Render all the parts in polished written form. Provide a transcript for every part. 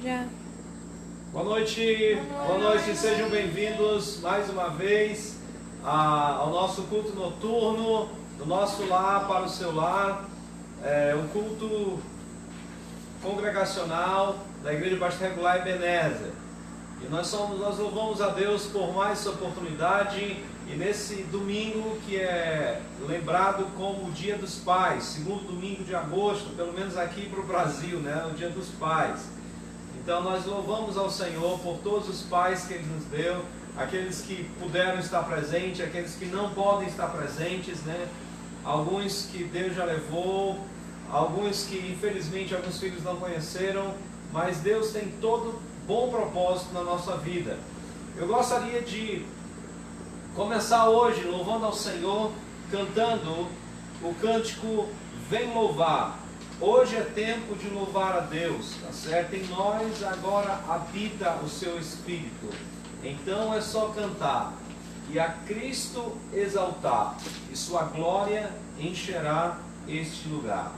Já. Boa noite, sejam bem-vindos mais uma vez ao nosso culto noturno, do nosso lar para o seu lar, um culto congregacional da Igreja Batista Regular Ebenezer. E nós louvamos a Deus por mais essa oportunidade, e nesse domingo que é lembrado como o Dia dos Pais, segundo domingo de agosto, pelo menos aqui para o Brasil, né? O Dia dos Pais. Então nós louvamos ao Senhor por todos os pais que Ele nos deu, aqueles que puderam estar presentes, aqueles que não podem estar presentes, né? Alguns que Deus já levou, alguns que infelizmente alguns filhos não conheceram, mas Deus tem todo bom propósito na nossa vida. Eu gostaria de começar hoje louvando ao Senhor, cantando o cântico Vem Louvar. Hoje é tempo de louvar a Deus, tá certo? Em nós agora habita o seu Espírito. Então é só cantar e a Cristo exaltar, e sua glória encherá este lugar.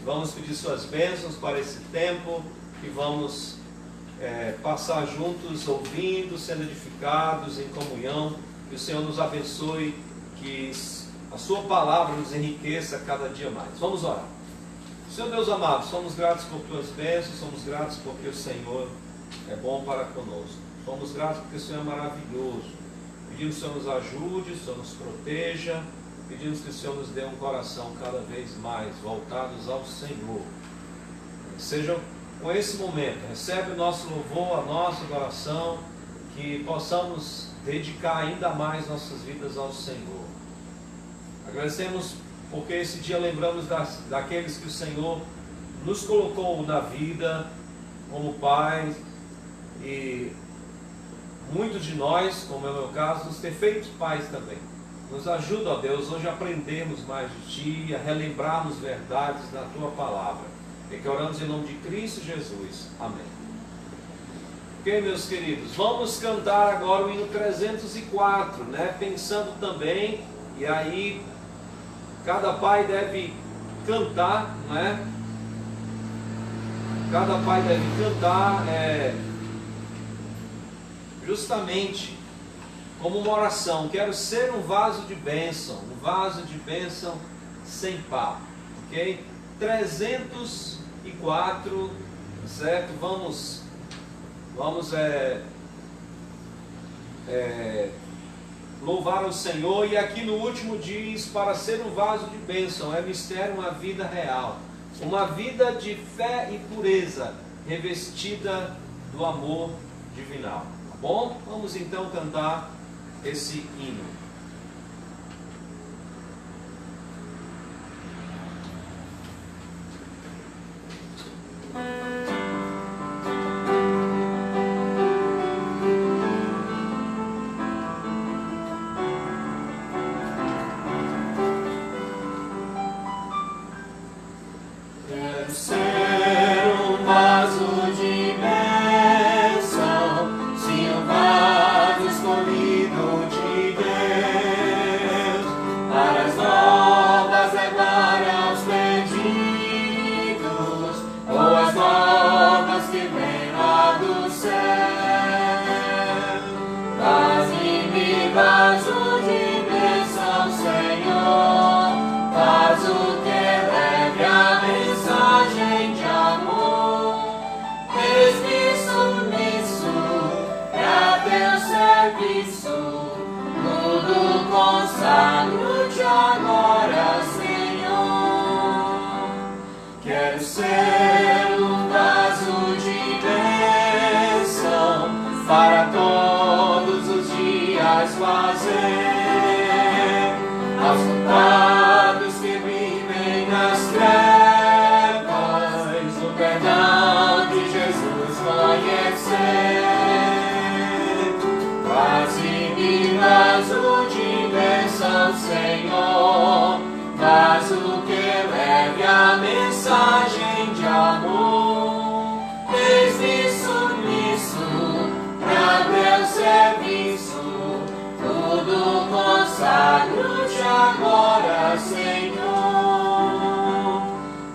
Vamos pedir suas bênçãos para esse tempo e vamos passar juntos, ouvindo, sendo edificados em comunhão. Que o Senhor nos abençoe, que a sua palavra nos enriqueça cada dia mais. Vamos orar. Senhor Deus amado, somos gratos por tuas bênçãos, somos gratos porque o Senhor é bom para conosco. Somos gratos porque o Senhor é maravilhoso. Pedimos que o Senhor nos ajude, o Senhor nos proteja. Pedimos que o Senhor nos dê um coração cada vez mais voltados ao Senhor. Seja com esse momento, recebe o nosso louvor, a nossa adoração, que possamos dedicar ainda mais nossas vidas ao Senhor. Agradecemos porque esse dia lembramos daqueles que o Senhor nos colocou na vida como pais, e muitos de nós, como é o meu caso, nos ter feito pais também. Nos ajuda, ó Deus, hoje a aprendermos mais de Ti, a relembrarmos verdades da Tua Palavra. E que oramos em nome de Cristo Jesus. Amém. Ok, meus queridos, vamos cantar agora o hino 304, né? Pensando também, e aí cada pai deve cantar, né? Cada pai deve cantar justamente como uma oração. Quero ser um vaso de bênção sem par, ok? 304, certo? Vamos louvar ao Senhor. E aqui no último diz, para ser um vaso de bênção, é mistério uma vida real, uma vida de fé e pureza, revestida do amor divinal. Tá bom? Vamos então cantar esse hino. Consagro-te agora, Senhor. Quero ser um vaso de bênção para todos os dias fazer aos culpados que vivem nas trevas o perdão de Jesus conhecer. Faze-me vaso de bênção, Senhor, vaso que leve a mensagem de amor. Eis-me submisso pra teu serviço, tudo consagro-te agora, Senhor.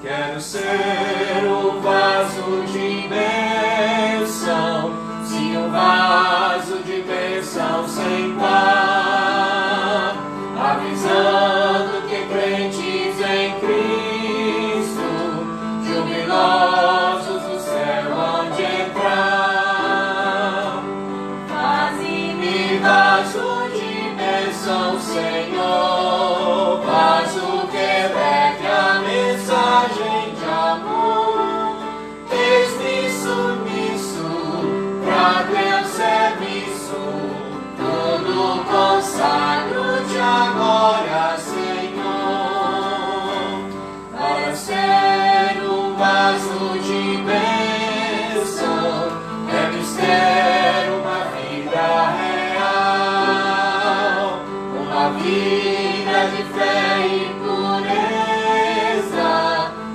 Quero ser um vaso de bênção, sim, um vaso de bênção sem par, avisando que crentes em Cristo, jubilosos no céu hão de entrar. Faze-me vaso de bênção, Senhor, vaso que leve a mensagem de amor. Eis-me submisso pra teu serviço, tudo consagro-te agora, Senhor. Para ser um vaso de bênção, é mistério uma vida real, uma vida de fé e pureza,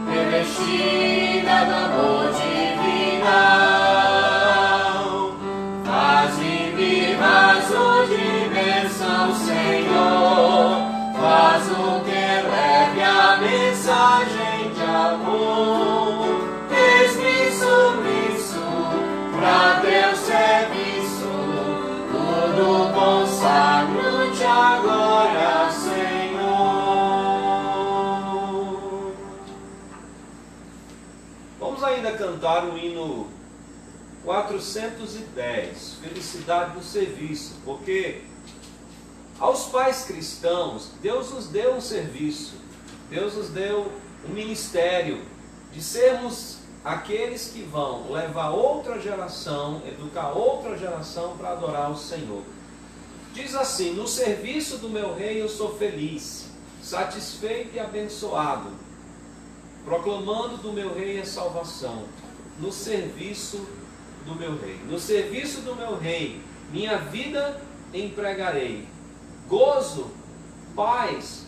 revestida do amor divinal. Faze-me vaso de bênção, Senhor, vaso que leve a mensagem de amor. Eis-me submisso pra teu serviço, tudo consagro-te agora, Senhor. Vamos ainda cantar o hino 410, Felicidade do Serviço, porque aos pais cristãos, Deus nos deu um serviço, Deus nos deu um ministério de sermos aqueles que vão levar outra geração, educar outra geração para adorar o Senhor. Diz assim: no serviço do meu rei eu sou feliz, satisfeito e abençoado, proclamando do meu rei a salvação, no serviço do meu rei. No serviço do meu rei, minha vida empregarei. Gozo, paz,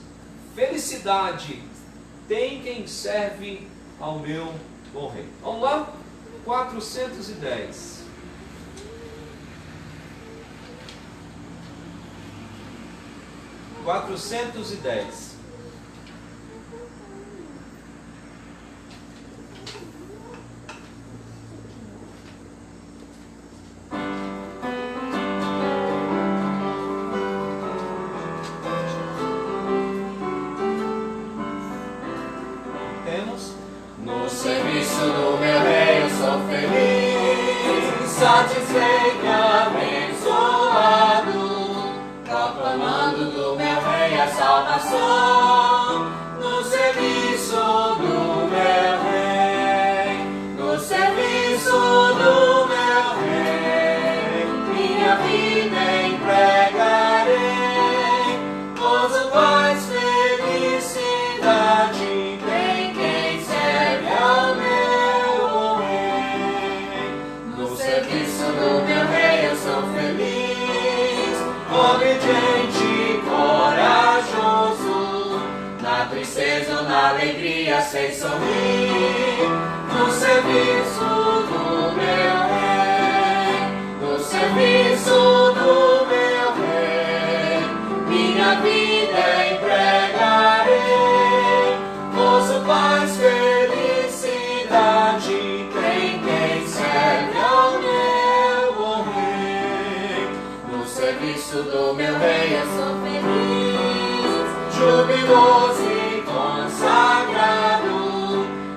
felicidade tem quem serve ao meu bom rei. Vamos lá? 410. No serviço do meu rei eu sou feliz, satisfeito e abençoado, proclamando no serviço do meu Rei, no serviço do meu Rei, minha vida empregarei, gozo, paz, felicidade, tem quem serve ao meu Rei. No serviço do meu Rei eu sou feliz, obediente, corajoso, na tristeza ou na alegria sei sorrir, no serviço do meu Rei, no serviço do meu Rei, minha vida empregarei, gozo, paz, felicidade, tem quem serve ao meu Rei. No serviço do meu Rei eu sou feliz, jubiloso e consagrado,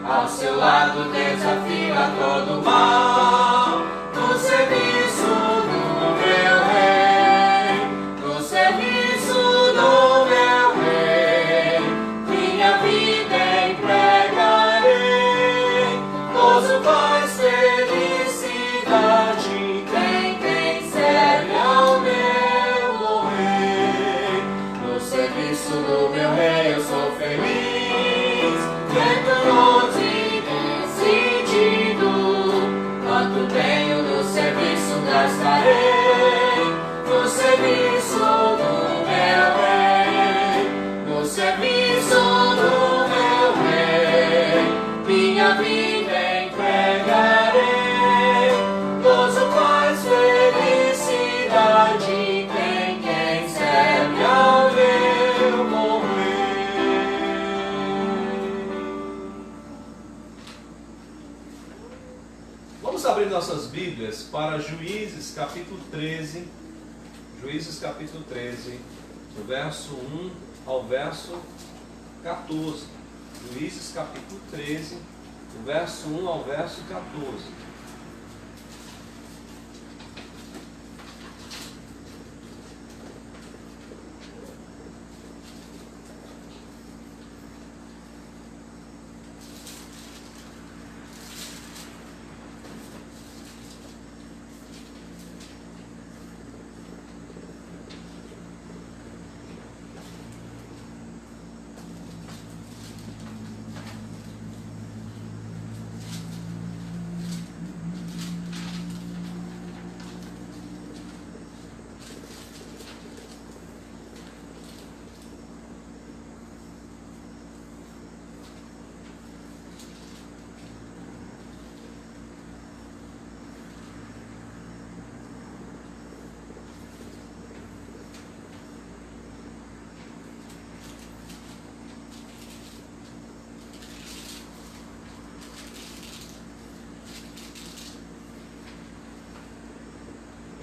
ao seu lado desafio a todo mal. No serviço do meu Rei, no serviço do meu Rei, minha vida empregarei, gozo, paz, felicidade, tem quem serve ao meu Rei. No serviço do meu Rei eu sou feliz, venturoso e decidido, quanto tenho no serviço gastarei, no serviço do meu Rei, no serviço do meu Rei, minha vida empregarei, gozo, paz, felicidade, tem quem serve ao meu morrer. Vamos abrir nossas Bíblias para Juízes capítulo 13. Juízes capítulo 13, do verso 1 ao verso 14. Juízes capítulo 13, do verso 1 ao verso 14.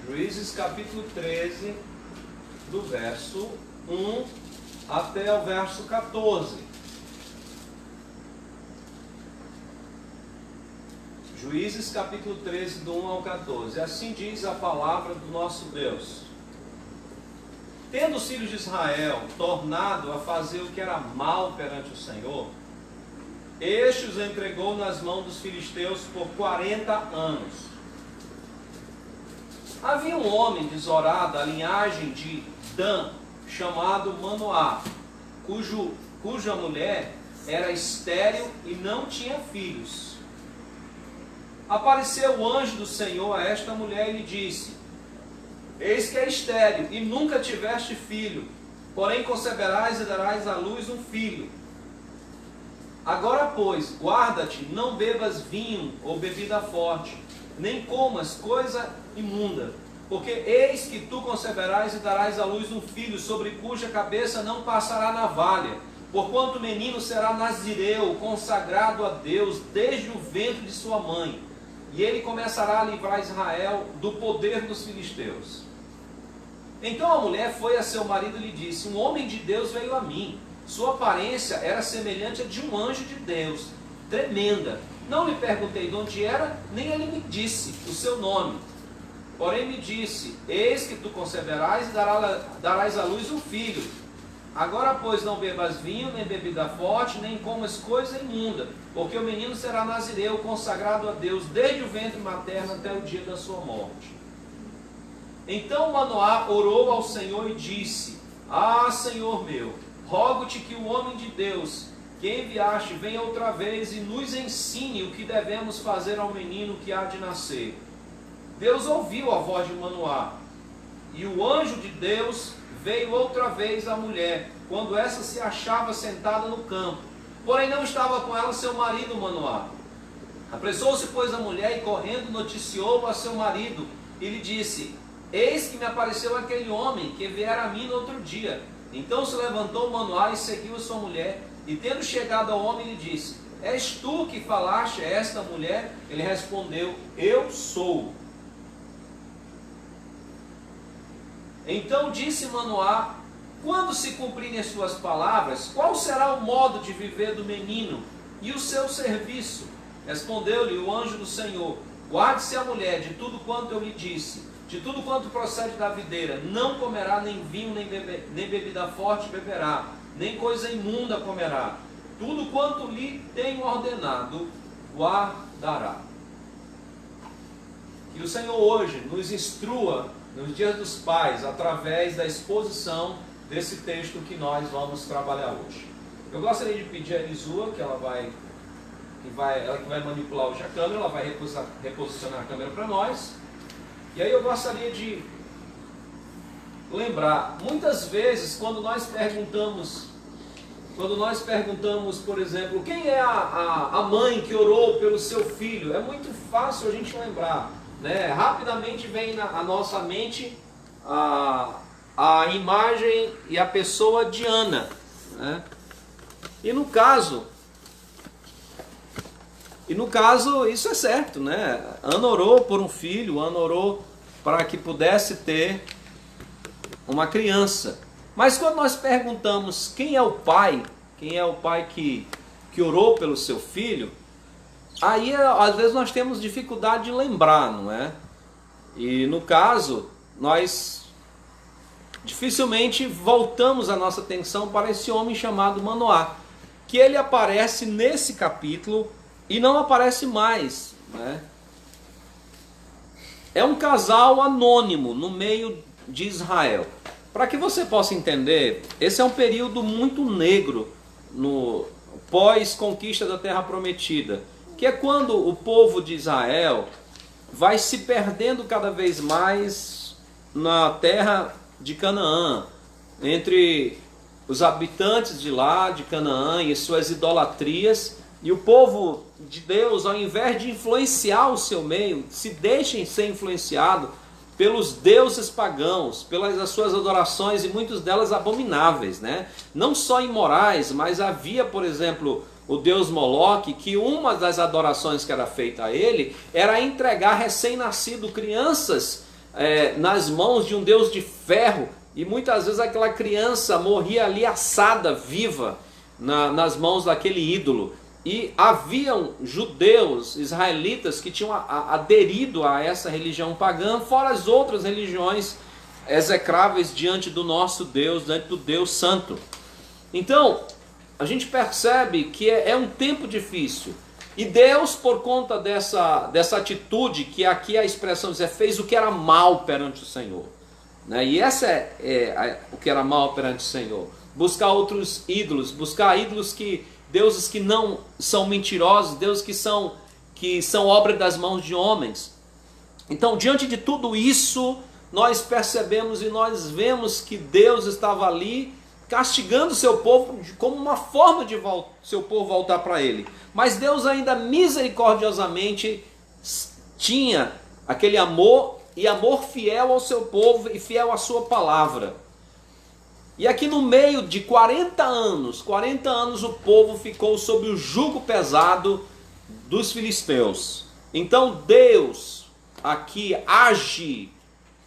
Juízes capítulo 13, do verso 1 até o verso 14. Juízes capítulo 13, do 1 ao 14. Assim diz a palavra do nosso Deus. Tendo os filhos de Israel tornado a fazer o que era mal perante o Senhor, este os entregou nas mãos dos filisteus por 40 anos. Havia um homem de Zorá, da linhagem de Dan, chamado Manoá, cuja mulher era estéril e não tinha filhos. Apareceu o anjo do Senhor a esta mulher e lhe disse: Eis que é estéril e nunca tiveste filho, porém conceberás e darás à luz um filho. Agora, pois, guarda-te, não bebas vinho ou bebida forte, nem comas coisa imunda, porque eis que tu conceberás e darás à luz um filho, sobre cuja cabeça não passará navalha, porquanto o menino será nazireu, consagrado a Deus desde o ventre de sua mãe, e ele começará a livrar Israel do poder dos filisteus. Então a mulher foi a seu marido e lhe disse: Um homem de Deus veio a mim, sua aparência era semelhante a de um anjo de Deus, tremenda. Não lhe perguntei de onde era, nem ele me disse o seu nome. Porém me disse: Eis que tu conceberás e darás à luz um filho, Agora, pois, não bebas vinho, nem bebida forte, nem comas coisa imunda, porque o menino será nazireu, consagrado a Deus, desde o ventre materno até o dia da sua morte. Então Manoá orou ao Senhor e disse: Ah, Senhor meu, rogo-te que o homem de Deus que enviaste venha outra vez e nos ensine o que devemos fazer ao menino que há de nascer. Deus ouviu a voz de Manoá, e o anjo de Deus veio outra vez à mulher, quando essa se achava sentada no campo. Porém não estava com ela seu marido Manoá. Apressou-se, pois, a mulher, e correndo noticiou a seu marido, e lhe disse: Eis que me apareceu aquele homem que viera a mim no outro dia. Então se levantou Manoá e seguiu a sua mulher, e tendo chegado ao homem, lhe disse: És tu que falaste a esta mulher? Ele respondeu: Eu sou. Então disse Manoá: Quando se cumprirem as suas palavras, qual será o modo de viver do menino e o seu serviço? Respondeu-lhe o anjo do Senhor: Guarde-se a mulher de tudo quanto eu lhe disse, de tudo quanto procede da videira. Não comerá nem vinho, nem bebida forte beberá, nem coisa imunda comerá. Tudo quanto lhe tenho ordenado, guardará. Que o Senhor hoje nos instrua nos dias dos pais, através da exposição desse texto que nós vamos trabalhar hoje. Eu gostaria de pedir a Elisua, que ela que vai manipular hoje a câmera, ela vai reposicionar a câmera para nós. E aí eu gostaria de lembrar, muitas vezes quando nós perguntamos, por exemplo, quem é a mãe que orou pelo seu filho, é muito fácil a gente lembrar, né? Rapidamente vem à nossa mente a imagem e a pessoa de Ana, né? E no caso isso é certo, né? Ana orou por um filho, Ana orou para que pudesse ter uma criança. Mas quando nós perguntamos quem é o pai que orou pelo seu filho, aí às vezes nós temos dificuldade de lembrar, não é? E no caso, nós dificilmente voltamos a nossa atenção para esse homem chamado Manoá, que ele aparece nesse capítulo e não aparece mais, né? É um casal anônimo no meio de Israel. Para que você possa entender, esse é um período muito negro no pós-conquista da Terra Prometida, que é quando o povo de Israel vai se perdendo cada vez mais na terra de Canaã, entre os habitantes de lá, de Canaã, e suas idolatrias, e o povo de Deus, ao invés de influenciar o seu meio, se deixem ser influenciado pelos deuses pagãos, pelas as suas adorações, e muitas delas abomináveis, né? Não só imorais, mas havia, por exemplo, o deus Moloque, que uma das adorações que era feita a ele era entregar recém-nascido, crianças, nas mãos de um deus de ferro, e muitas vezes aquela criança morria ali assada, viva, nas mãos daquele ídolo. E haviam judeus, israelitas, que tinham aderido a essa religião pagã, fora as outras religiões execráveis diante do nosso Deus, diante do Deus Santo. Então, a gente percebe que é um tempo difícil. E Deus, por conta dessa atitude, que aqui a expressão diz, fez o que era mal perante o Senhor, né? E essa é o que era mal perante o Senhor. Buscar outros ídolos, buscar ídolos deuses que não são mentirosos, deuses que são obra das mãos de homens. Então, diante de tudo isso, nós percebemos e nós vemos que Deus estava ali castigando o seu povo como uma forma de seu povo voltar para ele. Mas Deus ainda misericordiosamente tinha aquele amor, e amor fiel ao seu povo e fiel à sua palavra. E aqui no meio de 40 anos o povo ficou sob o jugo pesado dos filisteus. Então Deus aqui age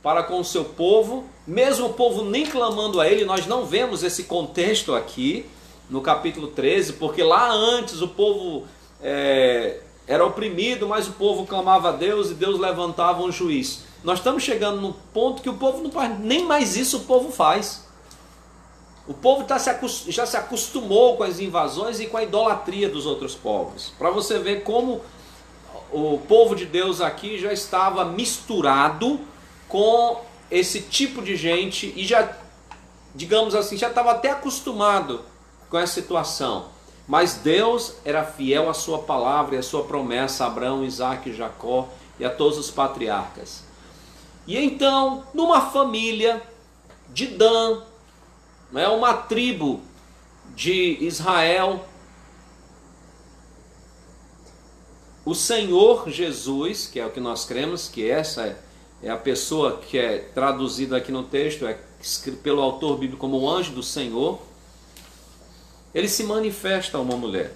para com o seu povo, mesmo o povo nem clamando a ele. Nós não vemos esse contexto aqui no capítulo 13, porque lá antes o povo era oprimido, mas o povo clamava a Deus e Deus levantava um juiz. Nós estamos chegando no ponto que o povo não faz, nem mais isso o povo faz. O povo já se acostumou com as invasões e com a idolatria dos outros povos. Para você ver como o povo de Deus aqui já estava misturado com esse tipo de gente e já, digamos assim, já estava até acostumado com essa situação. Mas Deus era fiel à sua palavra e à sua promessa a Abraão, Isaque e Jacó e a todos os patriarcas. E então, numa família de Dan, uma tribo de Israel, o Senhor Jesus, que é o que nós cremos, que essa é a pessoa que é traduzida aqui no texto, é escrito pelo autor bíblico como o anjo do Senhor, ele se manifesta a uma mulher.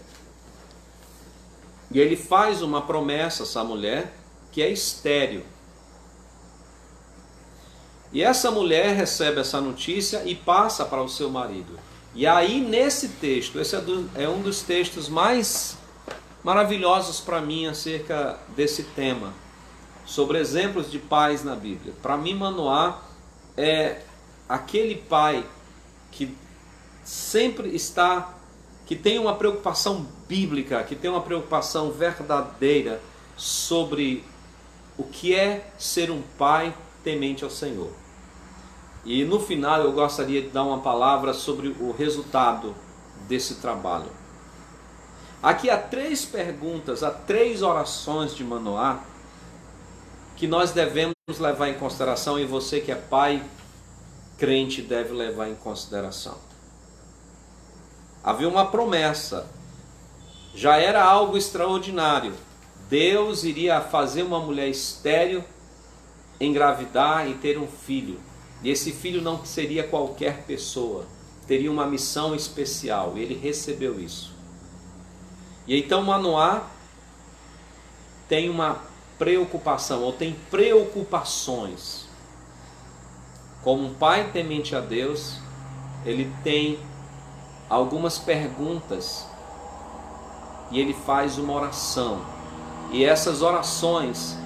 E ele faz uma promessa a essa mulher, que é estéril. E essa mulher recebe essa notícia e passa para o seu marido. E aí nesse texto, esse é um dos textos mais maravilhosos para mim acerca desse tema, sobre exemplos de pais na Bíblia. Para mim, Manoá é aquele pai que sempre está, que tem uma preocupação bíblica, que tem uma preocupação verdadeira sobre o que é ser um pai temente ao Senhor. E no final eu gostaria de dar uma palavra sobre o resultado desse trabalho. Aqui há 3 perguntas, há 3 orações de Manoá que nós devemos levar em consideração, e você que é pai crente deve levar em consideração. Havia uma promessa, já era algo extraordinário. Deus iria fazer uma mulher estéril engravidar e ter um filho. E esse filho não seria qualquer pessoa, teria uma missão especial, e ele recebeu isso. E então Manoá tem uma preocupação, ou tem preocupações. Como um pai temente a Deus, ele tem algumas perguntas e ele faz uma oração. E essas orações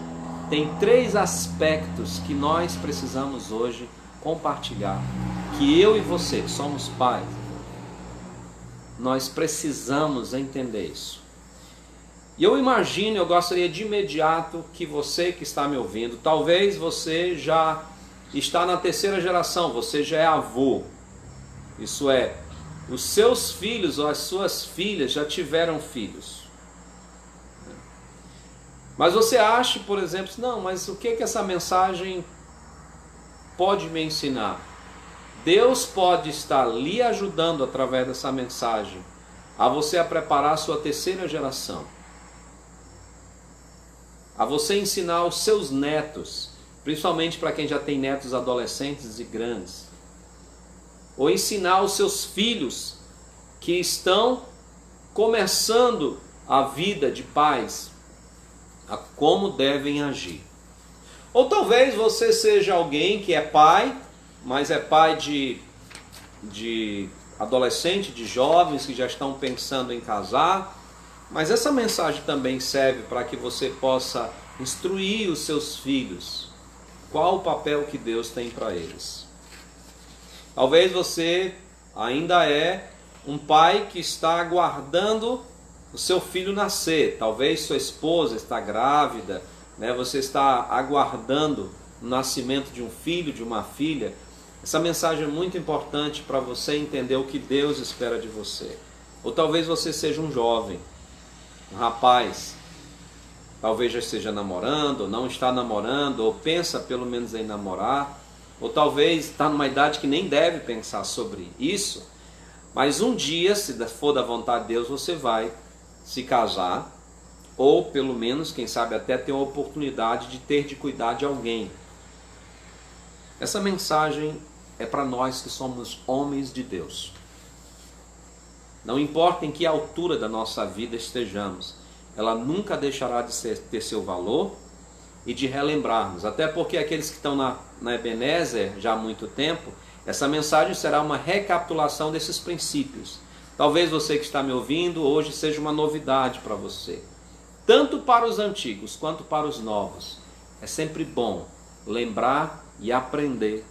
têm 3 aspectos que nós precisamos hoje compartilhar. Que eu e você, que somos pais, nós precisamos entender isso. E eu imagino, eu gostaria de imediato que você que está me ouvindo, talvez você já está na 3ª geração, você já é avô. Isso é, os seus filhos ou as suas filhas já tiveram filhos. Mas você acha, por exemplo, não, mas o que essa mensagem pode me ensinar? Deus pode estar lhe ajudando através dessa mensagem a você a preparar a sua 3ª geração. A você ensinar os seus netos, principalmente para quem já tem netos adolescentes e grandes. Ou ensinar os seus filhos que estão começando a vida de pais, a como devem agir. Ou talvez você seja alguém que é pai, mas é pai de adolescente, de jovens que já estão pensando em casar. Mas essa mensagem também serve para que você possa instruir os seus filhos. Qual o papel que Deus tem para eles? Talvez você ainda é um pai que está aguardando o seu filho nascer. Talvez sua esposa está grávida, você está aguardando o nascimento de um filho, de uma filha. Essa mensagem é muito importante para você entender o que Deus espera de você. Ou talvez você seja um jovem, um rapaz, talvez já esteja namorando, ou não está namorando, ou pensa pelo menos em namorar, ou talvez está numa idade que nem deve pensar sobre isso, mas um dia, se for da vontade de Deus, você vai se casar, ou pelo menos, quem sabe até ter uma oportunidade de ter de cuidar de alguém. Essa mensagem é para nós que somos homens de Deus. Não importa em que altura da nossa vida estejamos, ela nunca deixará de ter seu valor e de relembrarmos. Até porque aqueles que estão na Ebenezer já há muito tempo, essa mensagem será uma recapitulação desses princípios. Talvez você que está me ouvindo hoje seja uma novidade para você. Tanto para os antigos quanto para os novos. É sempre bom lembrar e aprender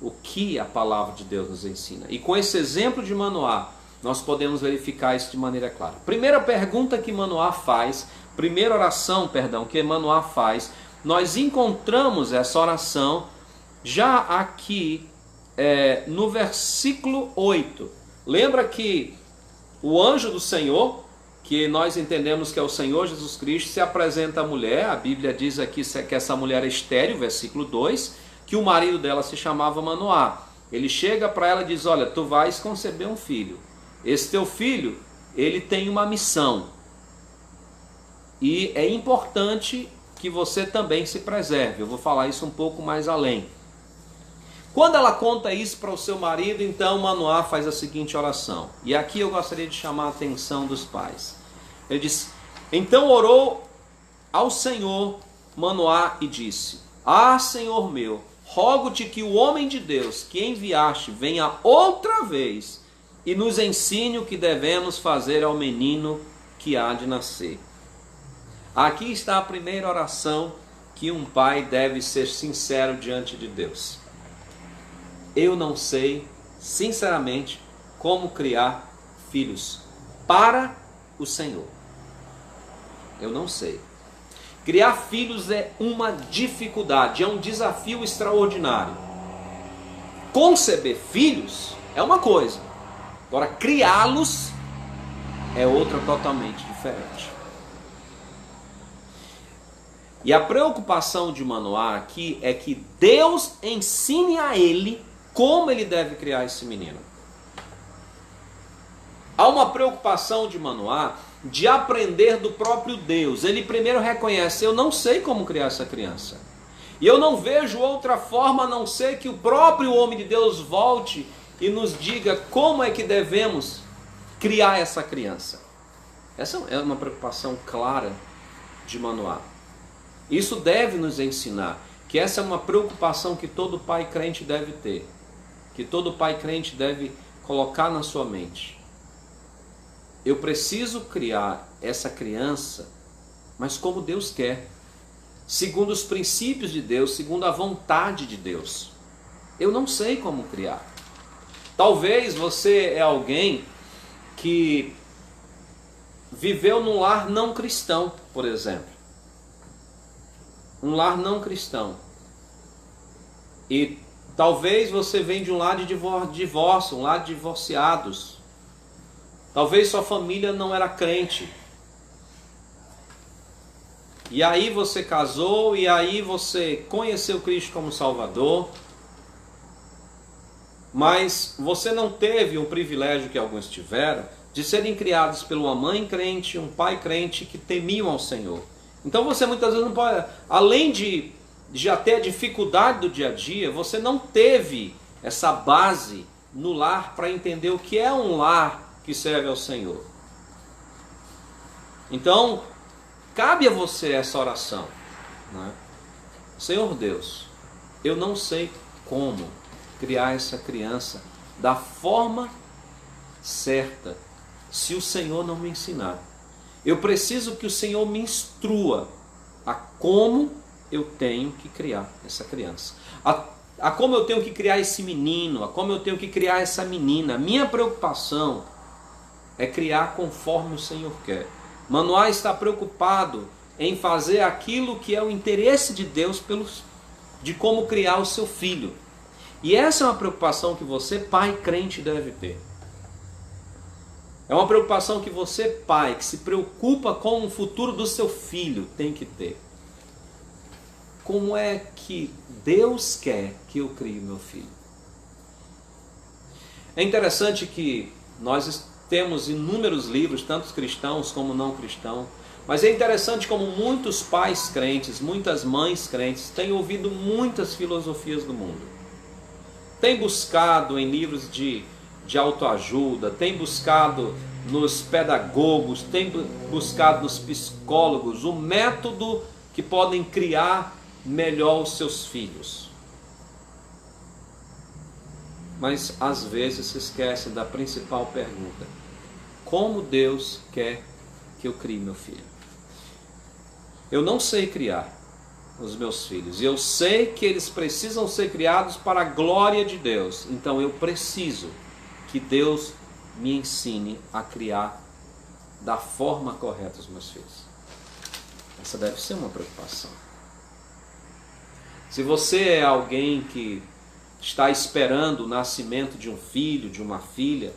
o que a palavra de Deus nos ensina. E com esse exemplo de Manoá, nós podemos verificar isso de maneira clara. Primeira pergunta que Manoá faz, primeira oração, perdão, que Manoá faz, nós encontramos essa oração já aqui no versículo 8. Lembra que o anjo do Senhor, que nós entendemos que é o Senhor Jesus Cristo, se apresenta à mulher. A Bíblia diz aqui que essa mulher é estéril, versículo 2, que o marido dela se chamava Manoá. Ele chega para ela e diz: olha, tu vais conceber um filho. Esse teu filho, ele tem uma missão. E é importante que você também se preserve. Eu vou falar isso um pouco mais além. Quando ela conta isso para o seu marido, então Manoá faz a seguinte oração. E aqui eu gostaria de chamar a atenção dos pais. Ele diz: então orou ao Senhor Manoá e disse: ah, Senhor meu, rogo-te que o homem de Deus que enviaste venha outra vez e nos ensine o que devemos fazer ao menino que há de nascer. Aqui está a primeira oração que um pai deve ser sincero diante de Deus. Eu não sei, sinceramente, como criar filhos para o Senhor. Eu não sei. Criar filhos é uma dificuldade, é um desafio extraordinário. Conceber filhos é uma coisa, agora criá-los é outra totalmente diferente. E a preocupação de Manoá aqui é que Deus ensine a ele como ele deve criar esse menino. Há uma preocupação de Manoá de aprender do próprio Deus. Ele primeiro reconhece: eu não sei como criar essa criança. E eu não vejo outra forma a não ser que o próprio homem de Deus volte e nos diga como é que devemos criar essa criança. Essa é uma preocupação clara de Manoá. Isso deve nos ensinar que essa é uma preocupação que todo pai crente deve ter, que todo pai crente deve colocar na sua mente. Eu preciso criar essa criança, mas como Deus quer, segundo os princípios de Deus, segundo a vontade de Deus. Eu não sei como criar. Talvez você é alguém que viveu num lar não cristão, por exemplo. Um lar não cristão. E talvez você venha de um lar de divórcio, um lar de divorciados. Talvez sua família não era crente. E aí você casou, e aí você conheceu Cristo como Salvador. Mas você não teve o privilégio que alguns tiveram de serem criados por uma mãe crente, um pai crente que temiam ao Senhor. Então você muitas vezes não pode, além de já ter a dificuldade do dia a dia, você não teve essa base no lar para entender o que é um lar que serve ao Senhor. Então, cabe a você essa oração, né? Senhor Deus, eu não sei como criar essa criança da forma certa, se o Senhor não me ensinar. Eu preciso que o Senhor me instrua a como eu tenho que criar essa criança, a como eu tenho que criar esse menino, a como eu tenho que criar essa menina. Minha preocupação é criar conforme o Senhor quer. Manoá está preocupado em fazer aquilo que é o interesse de Deus de como criar o seu filho. E essa é uma preocupação que você, pai crente, deve ter. É uma preocupação que você, pai, que se preocupa com o futuro do seu filho, tem que ter. Como é que Deus quer que eu crie meu filho? É interessante que nós temos inúmeros livros, tanto cristãos como não cristãos, mas é interessante como muitos pais crentes, muitas mães crentes, têm ouvido muitas filosofias do mundo. Têm buscado em livros de autoajuda, tem buscado nos pedagogos, tem buscado nos psicólogos o método que podem criar melhor os seus filhos. Mas às vezes se esquecem da principal pergunta: como Deus quer que eu crie meu filho? Eu não sei criar, os meus filhos. E eu sei que eles precisam ser criados para a glória de Deus. Então eu preciso que Deus me ensine a criar da forma correta os meus filhos. Essa deve ser uma preocupação. Se você é alguém que está esperando o nascimento de um filho, de uma filha,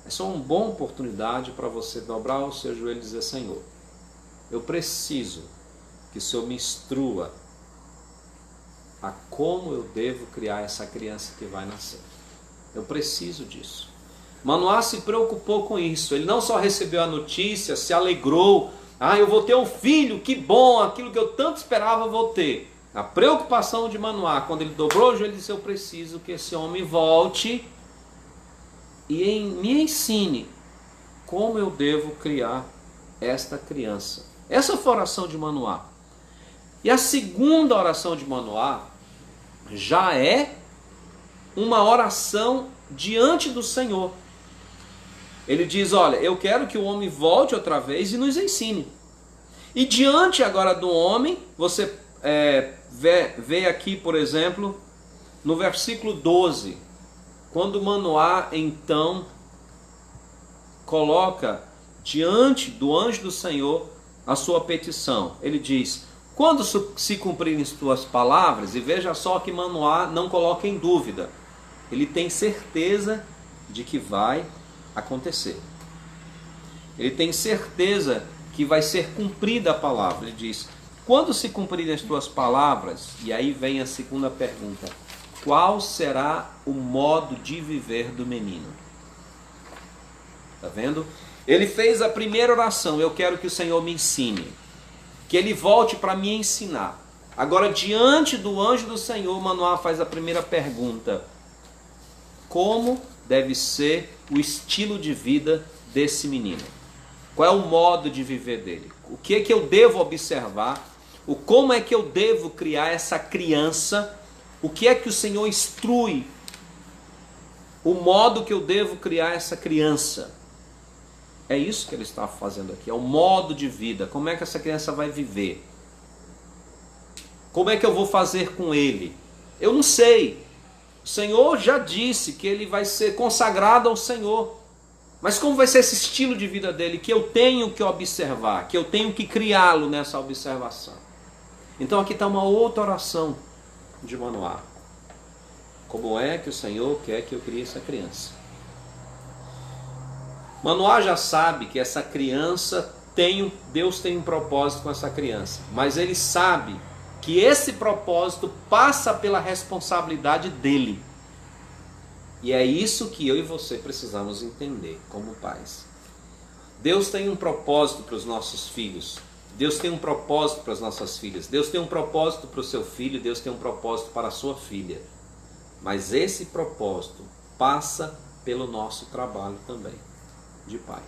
essa é uma boa oportunidade para você dobrar o seu joelho e dizer: Senhor, eu preciso que o Senhor me instrua a como eu devo criar essa criança que vai nascer. Eu preciso disso. Manoá se preocupou com isso. Ele não só recebeu a notícia, se alegrou: ah, eu vou ter um filho, que bom, aquilo que eu tanto esperava eu vou ter. A preocupação de Manoá, quando ele dobrou o joelho, ele disse: eu preciso que esse homem volte e me ensine como eu devo criar esta criança. Essa foi a oração de Manoá. E a segunda oração de Manoá já é uma oração diante do Senhor. Ele diz: olha, eu quero que o homem volte outra vez e nos ensine. E diante agora do homem, você vê aqui, por exemplo, no versículo 12, quando Manoá então coloca diante do anjo do Senhor a sua petição. Ele diz: quando se cumprirem as tuas palavras, e veja só que Manoá não coloca em dúvida, ele tem certeza de que vai acontecer. Ele tem certeza que vai ser cumprida a palavra. Ele diz: quando se cumprirem as tuas palavras, e aí vem a segunda pergunta: qual será o modo de viver do menino? Está vendo? Ele fez a primeira oração: eu quero que o Senhor me ensine, que ele volte para me ensinar. Agora, diante do anjo do Senhor, Manoá faz a primeira pergunta: como deve ser o estilo de vida desse menino? Qual é o modo de viver dele? O que é que eu devo observar? Como é que eu devo criar essa criança? O que é que o Senhor instrui? O modo que eu devo criar essa criança? É isso que ele está fazendo aqui, é o modo de vida. Como é que essa criança vai viver? Como é que eu vou fazer com ele? Eu não sei. O Senhor já disse que ele vai ser consagrado ao Senhor. Mas como vai ser esse estilo de vida dele que eu tenho que observar, que eu tenho que criá-lo nessa observação? Então aqui está uma outra oração de Manoá. Como é que o Senhor quer que eu crie essa criança? Manoá já sabe que essa criança Deus tem um propósito com essa criança, mas ele sabe que esse propósito passa pela responsabilidade dele. E é isso que eu e você precisamos entender como pais. Deus tem um propósito para os nossos filhos. Deus tem um propósito para as nossas filhas. Deus tem um propósito para o seu filho. Deus tem um propósito para a sua filha. Mas esse propósito passa pelo nosso trabalho também, de pai.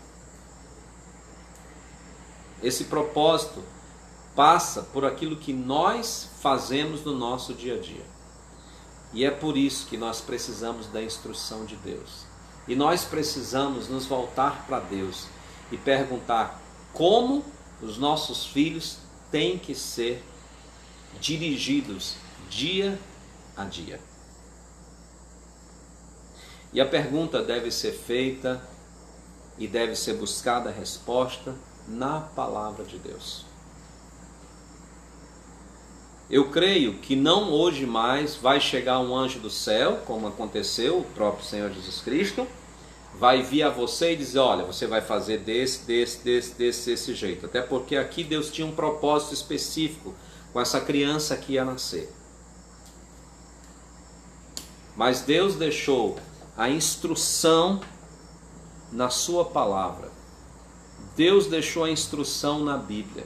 Esse propósito passa por aquilo que nós fazemos no nosso dia a dia. E é por isso que nós precisamos da instrução de Deus. E nós precisamos nos voltar para Deus e perguntar como os nossos filhos têm que ser dirigidos dia a dia. E a pergunta deve ser feita e deve ser buscada a resposta na palavra de Deus. Eu creio que não hoje mais vai chegar um anjo do céu, como aconteceu, o próprio Senhor Jesus Cristo, vai vir a você e dizer: olha, você vai fazer desse jeito. Até porque aqui Deus tinha um propósito específico com essa criança que ia nascer. Mas Deus deixou a instrução na sua palavra. Deus deixou a instrução na Bíblia.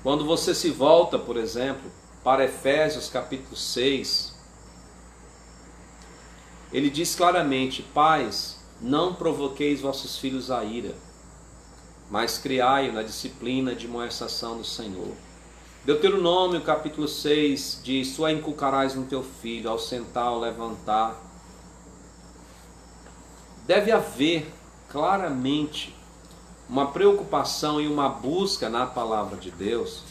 Quando você se volta, por exemplo, para Efésios capítulo 6, ele diz claramente: pais, não provoqueis vossos filhos a ira, mas criai-o na disciplina de amoestação do Senhor. Deuteronômio capítulo 6 diz: tu a inculcarás no teu filho, ao sentar, ao levantar. Deve haver claramente uma preocupação e uma busca na palavra de Deus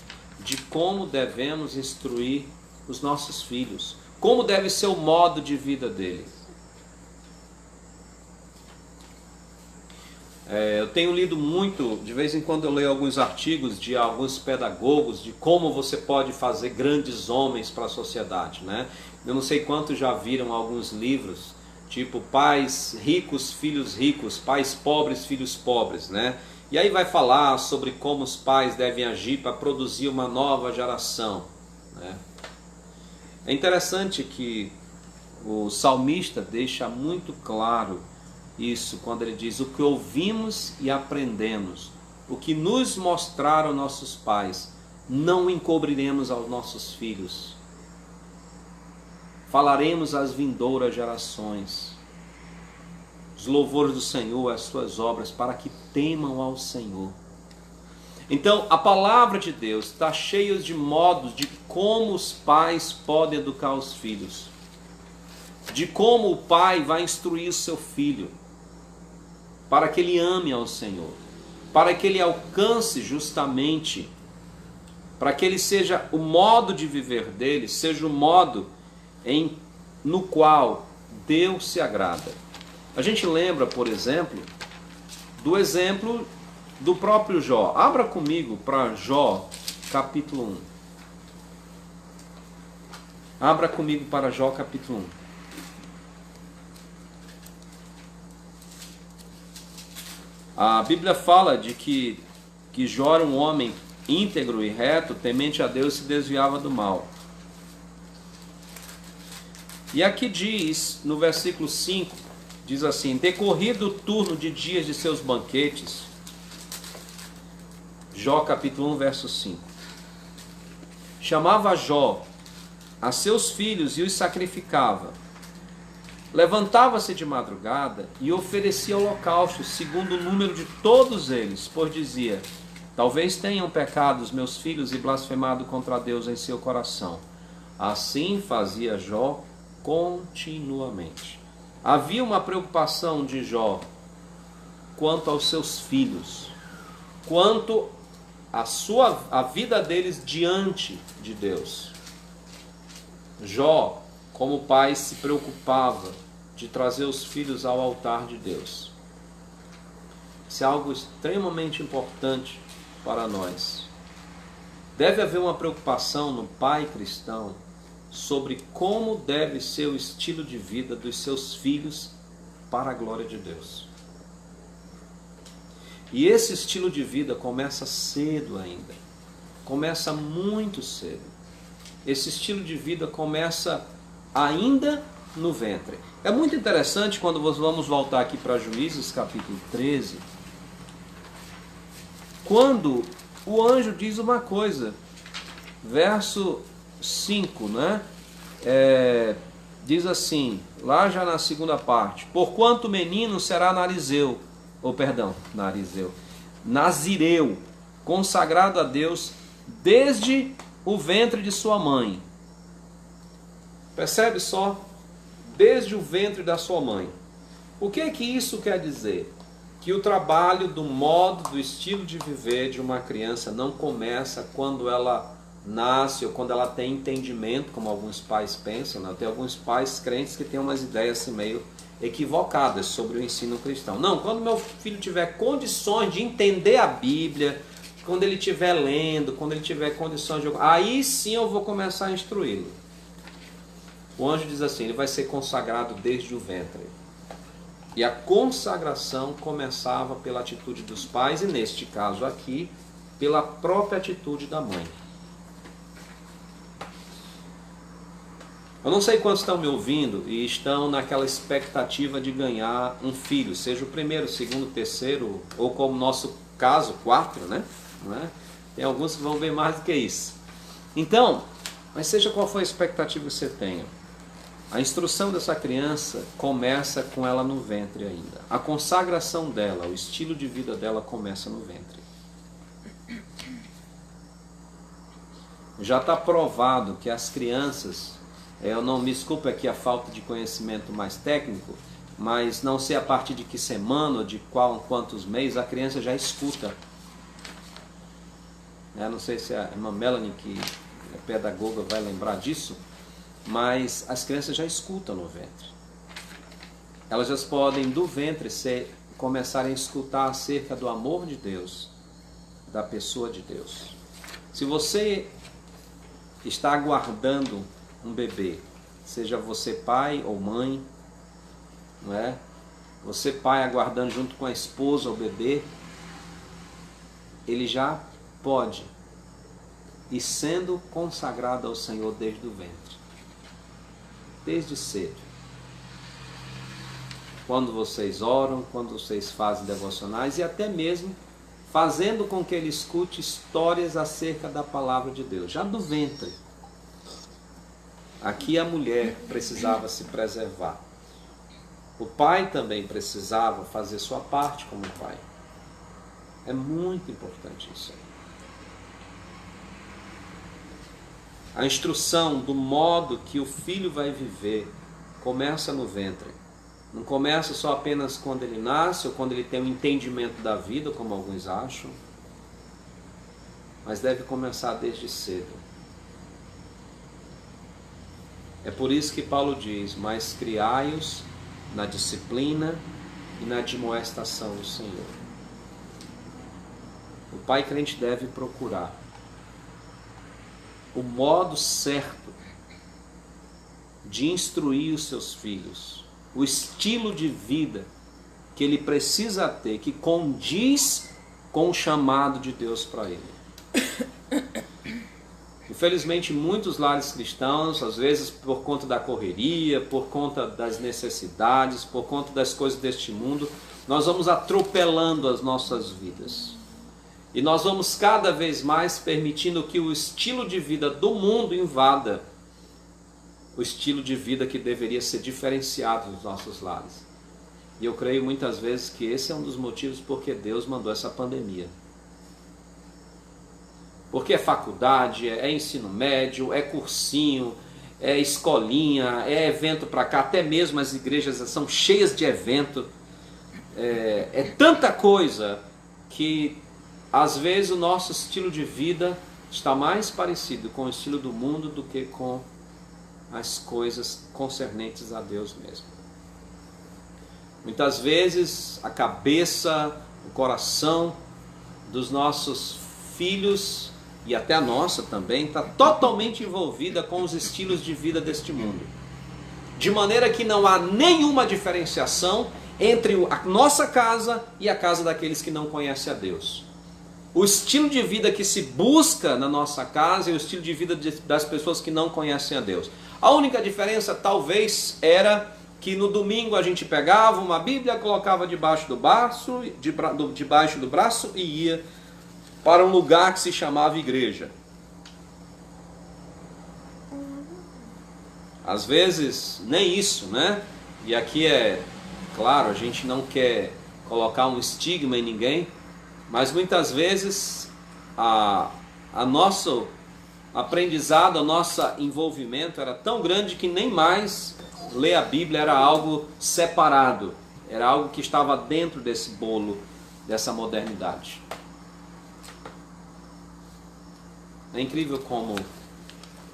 de como devemos instruir os nossos filhos, como deve ser o modo de vida deles. Eu tenho lido muito, de vez em quando eu leio alguns artigos de alguns pedagogos, de como você pode fazer grandes homens para a sociedade, né? Eu não sei quantos já viram alguns livros, tipo Pais Ricos, Filhos Ricos, Pais Pobres, Filhos Pobres, né? E aí vai falar sobre como os pais devem agir para produzir uma nova geração, né? É interessante que o salmista deixa muito claro isso quando ele diz: o que ouvimos e aprendemos, o que nos mostraram nossos pais, não encobriremos aos nossos filhos. Falaremos às vindouras gerações os louvores do Senhor, as suas obras, para que temam ao Senhor. Então, a palavra de Deus está cheia de modos de como os pais podem educar os filhos, de como o pai vai instruir o seu filho, para que ele ame ao Senhor, para que ele alcance justamente, para que ele seja o modo de viver dele, seja o modo no qual Deus se agrada. A gente lembra, por exemplo, do exemplo do próprio Jó. Abra comigo para Jó, capítulo 1. Abra comigo para Jó, capítulo 1. A Bíblia fala de que Jó era um homem íntegro e reto, temente a Deus, se desviava do mal. E aqui diz, no versículo 5, diz assim: decorrido o turno de dias de seus banquetes, Jó capítulo 1, verso 5, chamava Jó a seus filhos e os sacrificava. Levantava-se de madrugada e oferecia holocaustos segundo o número de todos eles, pois dizia: talvez tenham pecado os meus filhos e blasfemado contra Deus em seu coração. Assim fazia Jó continuamente. Havia uma preocupação de Jó quanto aos seus filhos, quanto à vida deles diante de Deus. Jó, como pai, se preocupava de trazer os filhos ao altar de Deus. Isso é algo extremamente importante para nós. Deve haver uma preocupação no pai cristão sobre como deve ser o estilo de vida dos seus filhos para a glória de Deus. E esse estilo de vida começa cedo ainda. Começa muito cedo. Esse estilo de vida começa ainda no ventre. É muito interessante quando vamos voltar aqui para Juízes capítulo 13, quando o anjo diz uma coisa, verso 5, né? Diz assim, lá já na segunda parte: porquanto o menino será nazireu, consagrado a Deus desde o ventre de sua mãe. Percebe só? Desde o ventre da sua mãe. O que é que isso quer dizer? Que o trabalho do modo, do estilo de viver de uma criança não começa quando ela nasce ou quando ela tem entendimento, como alguns pais pensam, né? Tem alguns pais crentes que têm umas ideias assim meio equivocadas sobre o ensino cristão. Não, quando meu filho tiver condições de entender a Bíblia, quando ele estiver lendo, quando ele tiver condições de... aí sim eu vou começar a instruí-lo. O anjo diz assim: ele vai ser consagrado desde o ventre. E a consagração começava pela atitude dos pais e, neste caso aqui, pela própria atitude da mãe. Eu não sei quantos estão me ouvindo e estão naquela expectativa de ganhar um filho, seja o primeiro, segundo, terceiro, ou como no nosso caso, quarto, né? Não é? Tem alguns que vão ver mais do que isso. Então, mas seja qual for a expectativa que você tenha, a instrução dessa criança começa com ela no ventre ainda. A consagração dela, o estilo de vida dela começa no ventre. Já está provado que as crianças, eu não me desculpe aqui a falta de conhecimento mais técnico, mas não sei a partir de que semana ou de quantos meses a criança já escuta. Não sei se a irmã Melanie, que é pedagoga, vai lembrar disso, mas as crianças já escutam no ventre. Elas já podem, do ventre, começarem a escutar acerca do amor de Deus, da pessoa de Deus. Se você está aguardando um bebê, seja você pai ou mãe, não é? Você pai aguardando junto com a esposa o bebê, ele já pode ir sendo consagrado ao Senhor desde o ventre, desde cedo. Quando vocês oram, quando vocês fazem devocionais e até mesmo fazendo com que ele escute histórias acerca da palavra de Deus, já do ventre. Aqui a mulher precisava se preservar. O pai também precisava fazer sua parte como pai. É muito importante isso aí. A instrução do modo que o filho vai viver começa no ventre. Não começa só apenas quando ele nasce ou quando ele tem um entendimento da vida, como alguns acham, mas deve começar desde cedo. É por isso que Paulo diz: mas criai-os na disciplina e na admoestação do Senhor. O pai crente deve procurar o modo certo de instruir os seus filhos, o estilo de vida que ele precisa ter, que condiz com o chamado de Deus para ele. Infelizmente, muitos lares cristãos, às vezes por conta da correria, por conta das necessidades, por conta das coisas deste mundo, nós vamos atropelando as nossas vidas. E nós vamos cada vez mais permitindo que o estilo de vida do mundo invada o estilo de vida que deveria ser diferenciado nos nossos lares. E eu creio muitas vezes que esse é um dos motivos porque Deus mandou essa pandemia. Porque é faculdade, é ensino médio, é cursinho, é escolinha, é evento para cá, até mesmo as igrejas são cheias de evento. É tanta coisa que às vezes o nosso estilo de vida está mais parecido com o estilo do mundo do que com as coisas concernentes a Deus mesmo. Muitas vezes a cabeça, o coração dos nossos filhos e até a nossa também está totalmente envolvida com os estilos de vida deste mundo, de maneira que não há nenhuma diferenciação entre a nossa casa e a casa daqueles que não conhecem a Deus. O estilo de vida que se busca na nossa casa é o estilo de vida das pessoas que não conhecem a Deus. A única diferença talvez era que no domingo a gente pegava uma Bíblia, colocava debaixo do braço e ia para um lugar que se chamava igreja. Às vezes nem isso, né? E aqui é claro, a gente não quer colocar um estigma em ninguém, mas muitas vezes a nosso aprendizado, o nosso envolvimento era tão grande que nem mais ler a Bíblia era algo separado, era algo que estava dentro desse bolo, dessa modernidade. É incrível como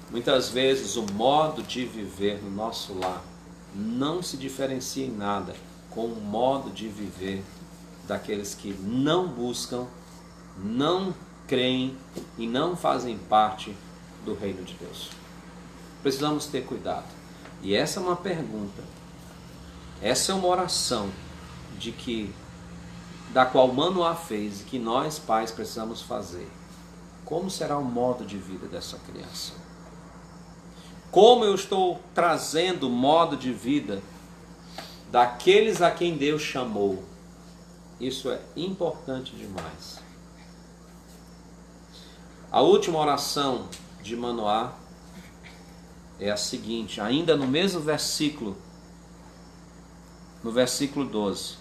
muitas vezes o modo de viver no nosso lar não se diferencia em nada com o modo de viver daqueles que não buscam, não creem e não fazem parte do reino de Deus. Precisamos ter cuidado. E essa é uma pergunta, essa é uma oração da qual Manoá fez e que nós pais precisamos fazer. Como será o modo de vida dessa criança? Como eu estou trazendo o modo de vida daqueles a quem Deus chamou? Isso é importante demais. A última oração de Manoá é a seguinte, ainda no mesmo versículo, no versículo 12,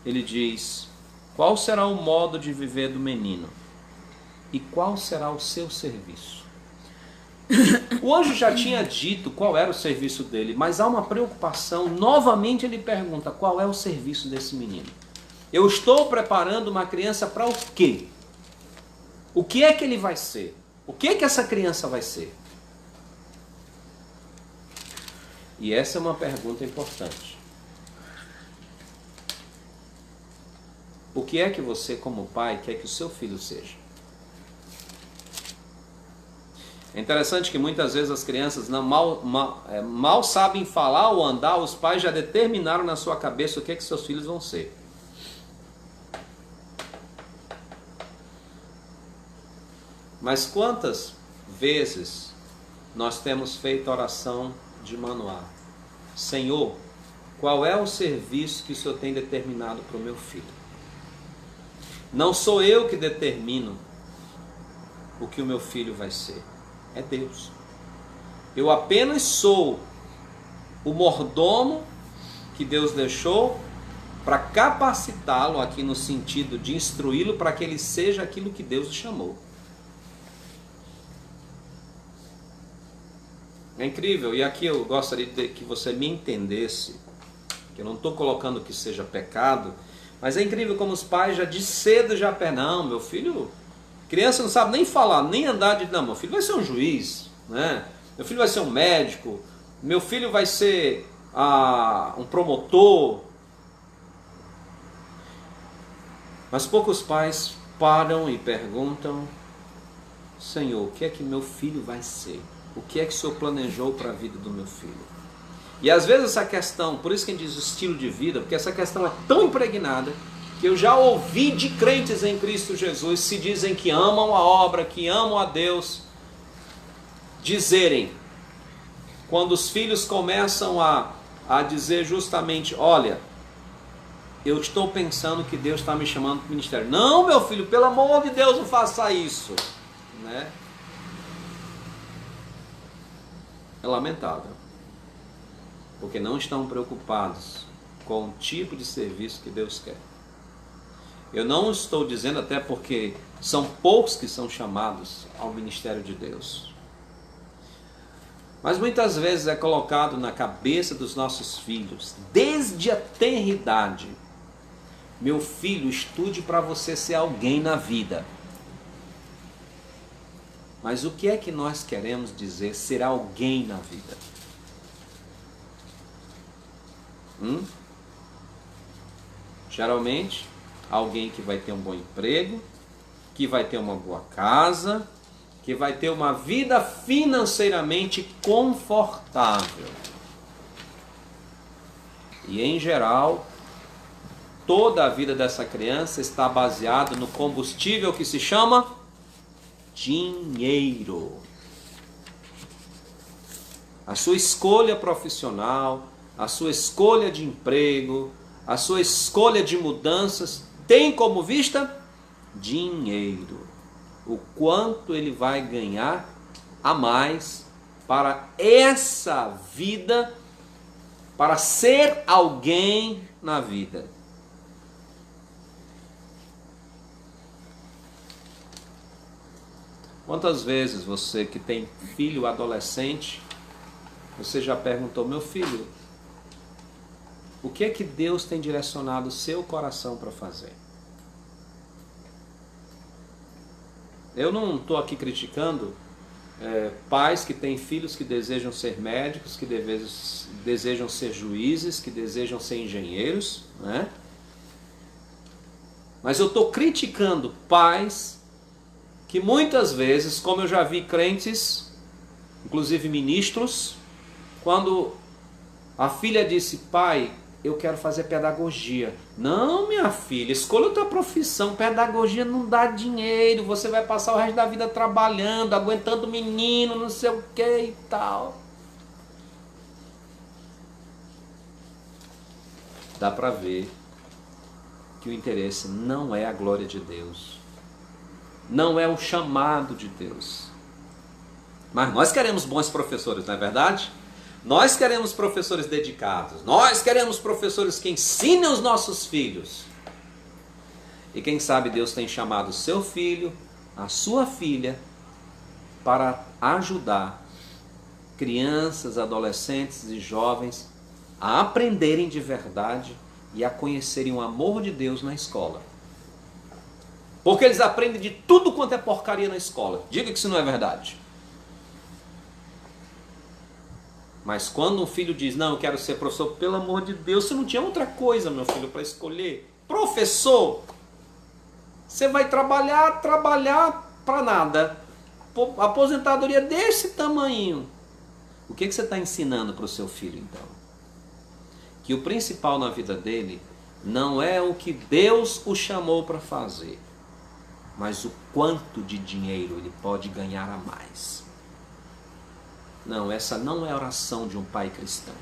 ele diz: qual será o modo de viver do menino? E qual será o seu serviço? O anjo já tinha dito qual era o serviço dele, mas há uma preocupação. Novamente ele pergunta: qual é o serviço desse menino? Eu estou preparando uma criança para o quê? O que é que ele vai ser? O que é que essa criança vai ser? E essa é uma pergunta importante. O que é que você, como pai, quer que o seu filho seja? É interessante que muitas vezes as crianças mal sabem falar ou andar, os pais já determinaram na sua cabeça o que é que seus filhos vão ser. Mas quantas vezes nós temos feito oração de Manoá? Senhor, qual é o serviço que o Senhor tem determinado para o meu filho? Não sou eu que determino o que o meu filho vai ser. É Deus. Eu apenas sou o mordomo que Deus deixou para capacitá-lo, aqui no sentido de instruí-lo para que ele seja aquilo que Deus chamou. É incrível, e aqui eu gostaria de que você me entendesse, que eu não estou colocando que seja pecado, mas é incrível como os pais já de cedo já não, meu filho, criança não sabe nem falar, nem andar de, não, meu filho vai ser um juiz, né? Meu filho vai ser um médico, meu filho vai ser um promotor. Mas poucos pais param e perguntam, Senhor, o que é que meu filho vai ser? O que é que o Senhor planejou para a vida do meu filho? E às vezes essa questão, por isso que a gente diz o estilo de vida, porque essa questão é tão impregnada, que eu já ouvi de crentes em Cristo Jesus, se dizem que amam a obra, que amam a Deus, dizerem, quando os filhos começam a dizer justamente, olha, eu estou pensando que Deus está me chamando para o ministério. Não, meu filho, pelo amor de Deus, não faça isso, né? É lamentável, porque não estão preocupados com o tipo de serviço que Deus quer. Eu não estou dizendo, até porque são poucos que são chamados ao ministério de Deus, mas muitas vezes é colocado na cabeça dos nossos filhos, desde a tenridade, meu filho, estude para você ser alguém na vida. Mas o que é que nós queremos dizer ser alguém na vida? Geralmente, alguém que vai ter um bom emprego, que vai ter uma boa casa, que vai ter uma vida financeiramente confortável. E em geral, toda a vida dessa criança está baseada no combustível que se chama dinheiro. A sua escolha profissional, a sua escolha de emprego, a sua escolha de mudanças tem como vista dinheiro. O quanto ele vai ganhar a mais para essa vida, para ser alguém na vida. Quantas vezes você que tem filho adolescente, você já perguntou, meu filho, o que é que Deus tem direcionado o seu coração para fazer? Eu não estou aqui criticando pais que têm filhos que desejam ser médicos, que desejam ser juízes, que desejam ser engenheiros, né? Mas eu estou criticando pais que muitas vezes, como eu já vi crentes, inclusive ministros, quando a filha disse, pai, eu quero fazer pedagogia. Não, minha filha, escolha outra profissão, pedagogia não dá dinheiro, você vai passar o resto da vida trabalhando, aguentando menino, não sei o que e tal. Dá para ver que o interesse não é a glória de Deus, não é o chamado de Deus. Mas nós queremos bons professores, não é verdade? Nós queremos professores dedicados, nós queremos professores que ensinem os nossos filhos. E quem sabe Deus tem chamado o seu filho, a sua filha, para ajudar crianças, adolescentes e jovens a aprenderem de verdade e a conhecerem o amor de Deus na escola. Porque eles aprendem de tudo quanto é porcaria na escola. Diga que isso não é verdade. Mas quando um filho diz, não, eu quero ser professor, pelo amor de Deus, você não tinha outra coisa, meu filho, para escolher. Professor, você vai trabalhar para nada. Aposentadoria desse tamanho. O que você está ensinando para o seu filho, então? Que o principal na vida dele não é o que Deus o chamou para fazer, mas o quanto de dinheiro ele pode ganhar a mais. Não, essa não é a oração de um pai cristão.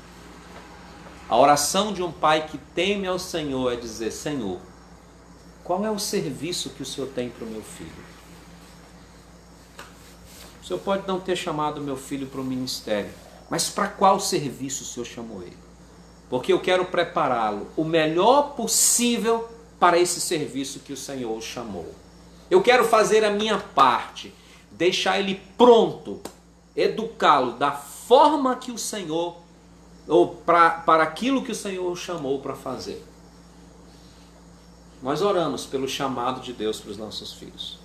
A oração de um pai que teme ao Senhor é dizer, Senhor, qual é o serviço que o Senhor tem para o meu filho? O Senhor pode não ter chamado meu filho para o ministério, mas para qual serviço o Senhor chamou ele? Porque eu quero prepará-lo o melhor possível para esse serviço que o Senhor o chamou. Eu quero fazer a minha parte, deixar ele pronto, educá-lo da forma que o Senhor, ou para aquilo que o Senhor o chamou para fazer. Nós oramos pelo chamado de Deus para os nossos filhos.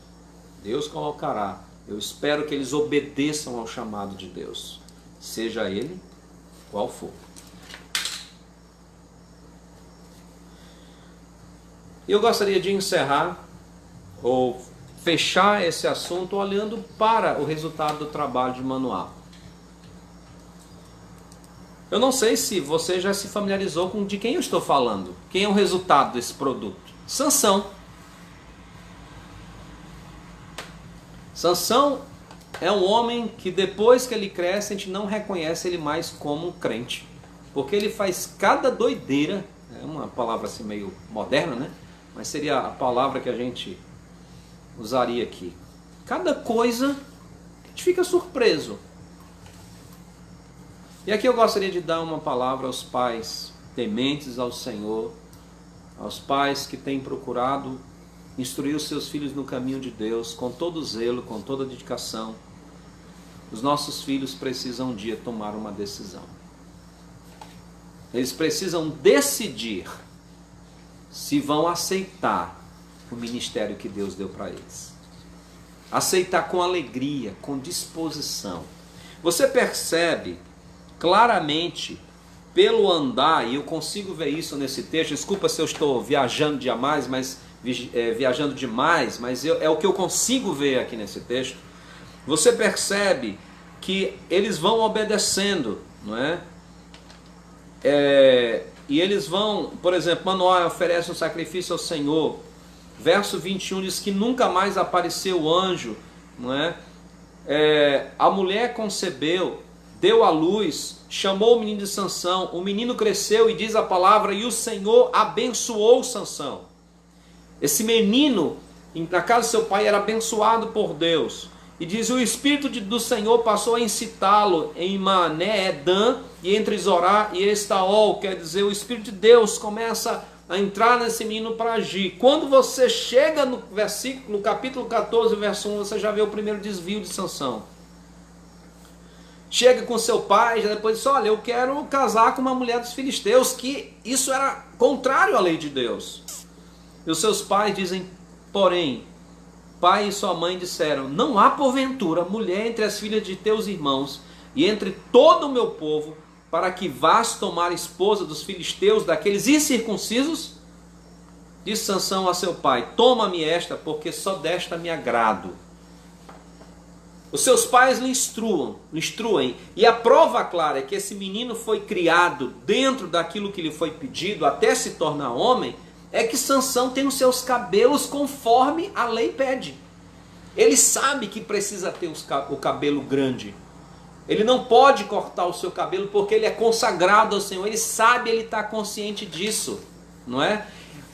Deus colocará. Eu espero que eles obedeçam ao chamado de Deus, seja ele qual for. Eu gostaria de encerrar ou fechar esse assunto olhando para o resultado do trabalho de Manoá. Eu não sei se você já se familiarizou com de quem eu estou falando. Quem é o resultado desse produto? Sansão. Sansão é um homem que depois que ele cresce, a gente não reconhece ele mais como um crente. Porque ele faz cada doideira, é uma palavra assim meio moderna, né? Mas seria a palavra que a gente usaria aqui. Cada coisa, a gente fica surpreso. E aqui eu gostaria de dar uma palavra aos pais tementes ao Senhor, aos pais que têm procurado instruir os seus filhos no caminho de Deus, com todo zelo, com toda dedicação. Os nossos filhos precisam um dia tomar uma decisão. Eles precisam decidir se vão aceitar o ministério que Deus deu para eles. Aceitar com alegria, com disposição. Você percebe claramente pelo andar, e eu consigo ver isso nesse texto, desculpa se eu estou viajando demais, mas é o que eu consigo ver aqui nesse texto. Você percebe que eles vão obedecendo, não é? E eles vão, por exemplo, Manoá oferece um sacrifício ao Senhor. Verso 21 diz que nunca mais apareceu o anjo, não é? A mulher concebeu, deu à luz, chamou o menino de Sansão, o menino cresceu e diz a palavra, e o Senhor abençoou Sansão. Esse menino, na casa do seu pai, era abençoado por Deus. E diz, o Espírito do Senhor passou a incitá-lo em Mané, Edã, e entre Zorá e Estaol. Quer dizer, o Espírito de Deus começa a entrar nesse menino para agir. Quando você chega no capítulo 14, verso 1, você já vê o primeiro desvio de Sansão. Chega com seu pai, já depois diz, olha, eu quero casar com uma mulher dos filisteus, que isso era contrário à lei de Deus. E os seus pais dizem, porém, pai e sua mãe disseram, não há porventura mulher entre as filhas de teus irmãos e entre todo o meu povo, para que vás tomar esposa dos filisteus, daqueles incircuncisos? Disse Sansão a seu pai, toma-me esta, porque só desta me agrado. Os seus pais lhe instruem, e a prova clara é que esse menino foi criado dentro daquilo que lhe foi pedido, até se tornar homem, é que Sansão tem os seus cabelos conforme a lei pede. Ele sabe que precisa ter o cabelo grande. Ele não pode cortar o seu cabelo porque ele é consagrado ao Senhor. Ele sabe, ele está consciente disso, não é?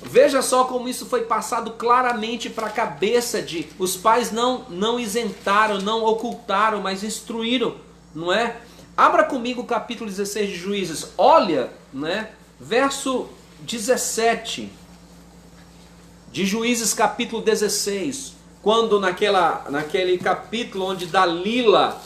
Veja só como isso foi passado claramente para a cabeça de... Os pais não isentaram, não ocultaram, mas instruíram, não é? Abra comigo o capítulo 16 de Juízes. Olha, né? Verso 17 de Juízes, capítulo 16. Quando naquele capítulo onde Dalila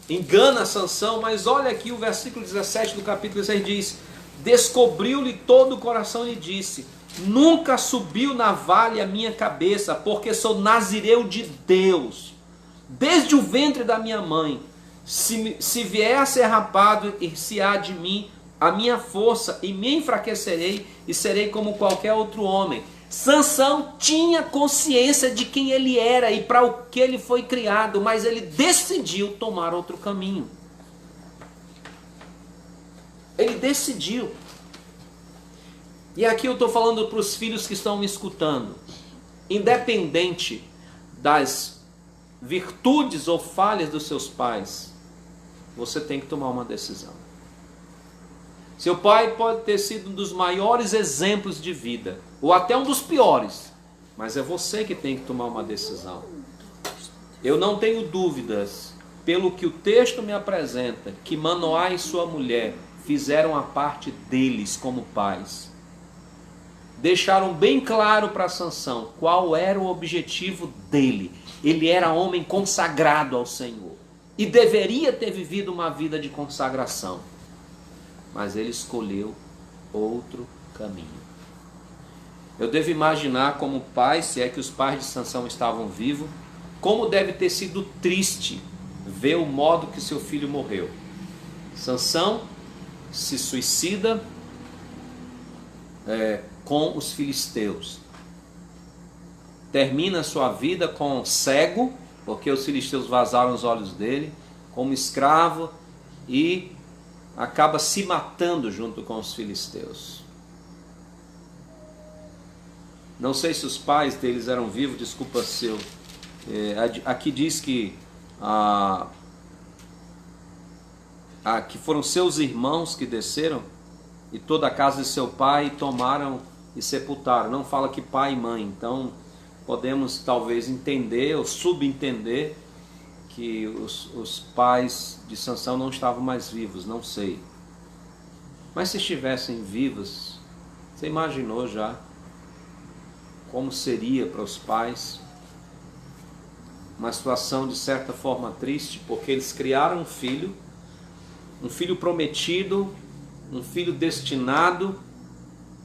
engana Sansão, mas olha aqui o versículo 17 do capítulo 16 diz, descobriu-lhe todo o coração e lhe disse, Nunca subiu na vale a minha cabeça, porque sou nazireu de Deus, desde o ventre da minha mãe. Se vier a ser rapado, se há de mim a minha força, e me enfraquecerei, e serei como qualquer outro homem. Sansão tinha consciência de quem ele era e para o que ele foi criado, mas ele decidiu tomar outro caminho. Ele decidiu. E aqui eu estou falando para os filhos que estão me escutando. Independente das virtudes ou falhas dos seus pais, você tem que tomar uma decisão. Seu pai pode ter sido um dos maiores exemplos de vida, ou até um dos piores, mas é você que tem que tomar uma decisão. Eu não tenho dúvidas, pelo que o texto me apresenta, que Manoá e sua mulher fizeram a parte deles como pais. Deixaram bem claro para Sansão qual era o objetivo dele. Ele era homem consagrado ao Senhor e deveria ter vivido uma vida de consagração, mas ele escolheu outro caminho. Eu devo imaginar como pai, se é que os pais de Sansão estavam vivos, como deve ter sido triste ver o modo que seu filho morreu. Sansão se suicida com os filisteus. Termina sua vida como cego, porque os filisteus vazaram os olhos dele, como escravo, e acaba se matando junto com os filisteus. Não sei se os pais deles eram vivos, desculpa seu. Aqui diz que que foram seus irmãos que desceram e toda a casa de seu pai tomaram e sepultaram. Não fala que pai e mãe. Então podemos talvez entender ou subentender que os pais de Sansão não estavam mais vivos, não sei. Mas se estivessem vivos, você imaginou já como seria para os pais? Uma situação de certa forma triste, porque eles criaram um filho prometido, um filho destinado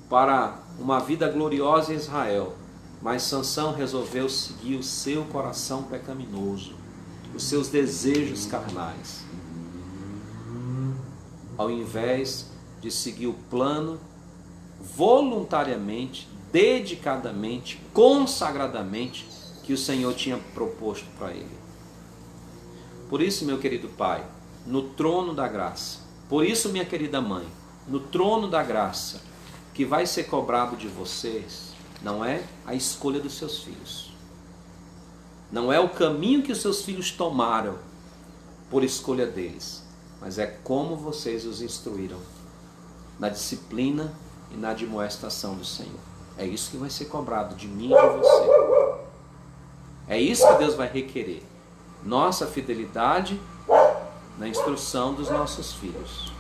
para uma vida gloriosa em Israel. Mas Sansão resolveu seguir o seu coração pecaminoso, os seus desejos carnais, ao invés de seguir o plano voluntariamente, dedicadamente, consagradamente que o Senhor tinha proposto para ele. Por isso, meu querido pai, no trono da graça, por isso, minha querida mãe, no trono da graça, que vai ser cobrado de vocês, não é a escolha dos seus filhos, não é o caminho que os seus filhos tomaram por escolha deles, mas é como vocês os instruíram na disciplina e na admoestação do Senhor. É isso que vai ser cobrado de mim e de você. É isso que Deus vai requerer. Nossa fidelidade na instrução dos nossos filhos.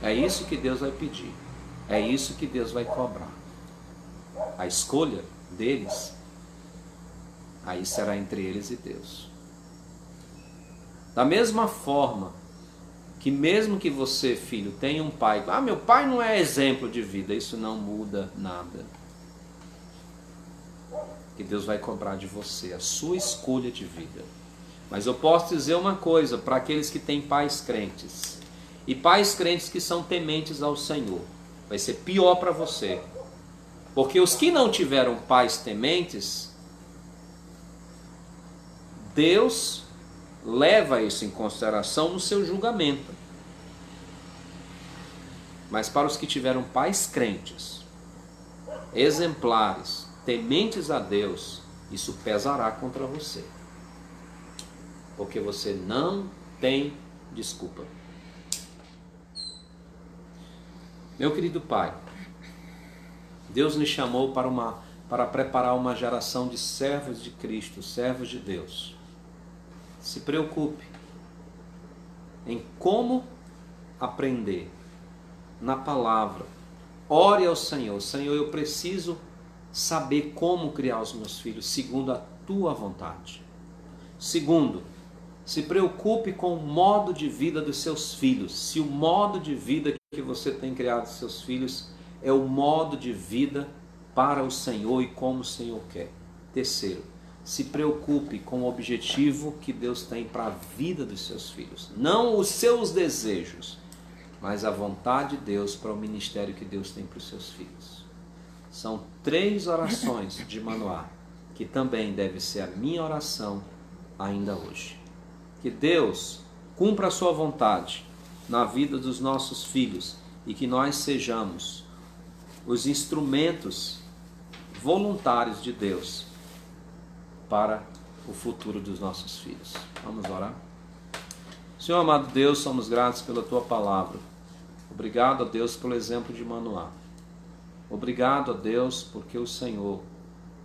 É isso que Deus vai pedir. É isso que Deus vai cobrar. A escolha deles, aí será entre eles e Deus. Da mesma forma que mesmo que você, filho, tenha um pai, meu pai não é exemplo de vida, isso não muda nada. Que Deus vai cobrar de você a sua escolha de vida. Mas eu posso dizer uma coisa para aqueles que têm pais crentes, e pais crentes que são tementes ao Senhor, vai ser pior para você. Porque os que não tiveram pais tementes, Deus leva isso em consideração no seu julgamento. Mas para os que tiveram pais crentes, exemplares, tementes a Deus, isso pesará contra você. Porque você não tem desculpa. Meu querido pai, Deus nos chamou para preparar uma geração de servos de Cristo, servos de Deus. Se preocupe em como aprender na palavra. Ore ao Senhor. Senhor, eu preciso saber como criar os meus filhos segundo a tua vontade. Segundo, se preocupe com o modo de vida dos seus filhos. Se o modo de vida que você tem criado dos seus filhos é o modo de vida para o Senhor e como o Senhor quer. Terceiro, se preocupe com o objetivo que Deus tem para a vida dos seus filhos. Não os seus desejos, mas a vontade de Deus para o ministério que Deus tem para os seus filhos. São 3 orações de Manoá, que também deve ser a minha oração ainda hoje. Que Deus cumpra a sua vontade na vida dos nossos filhos e que nós sejamos os instrumentos voluntários de Deus para o futuro dos nossos filhos. Vamos orar? Senhor amado Deus, somos gratos pela Tua palavra. Obrigado a Deus pelo exemplo de Manoá. Obrigado a Deus porque o Senhor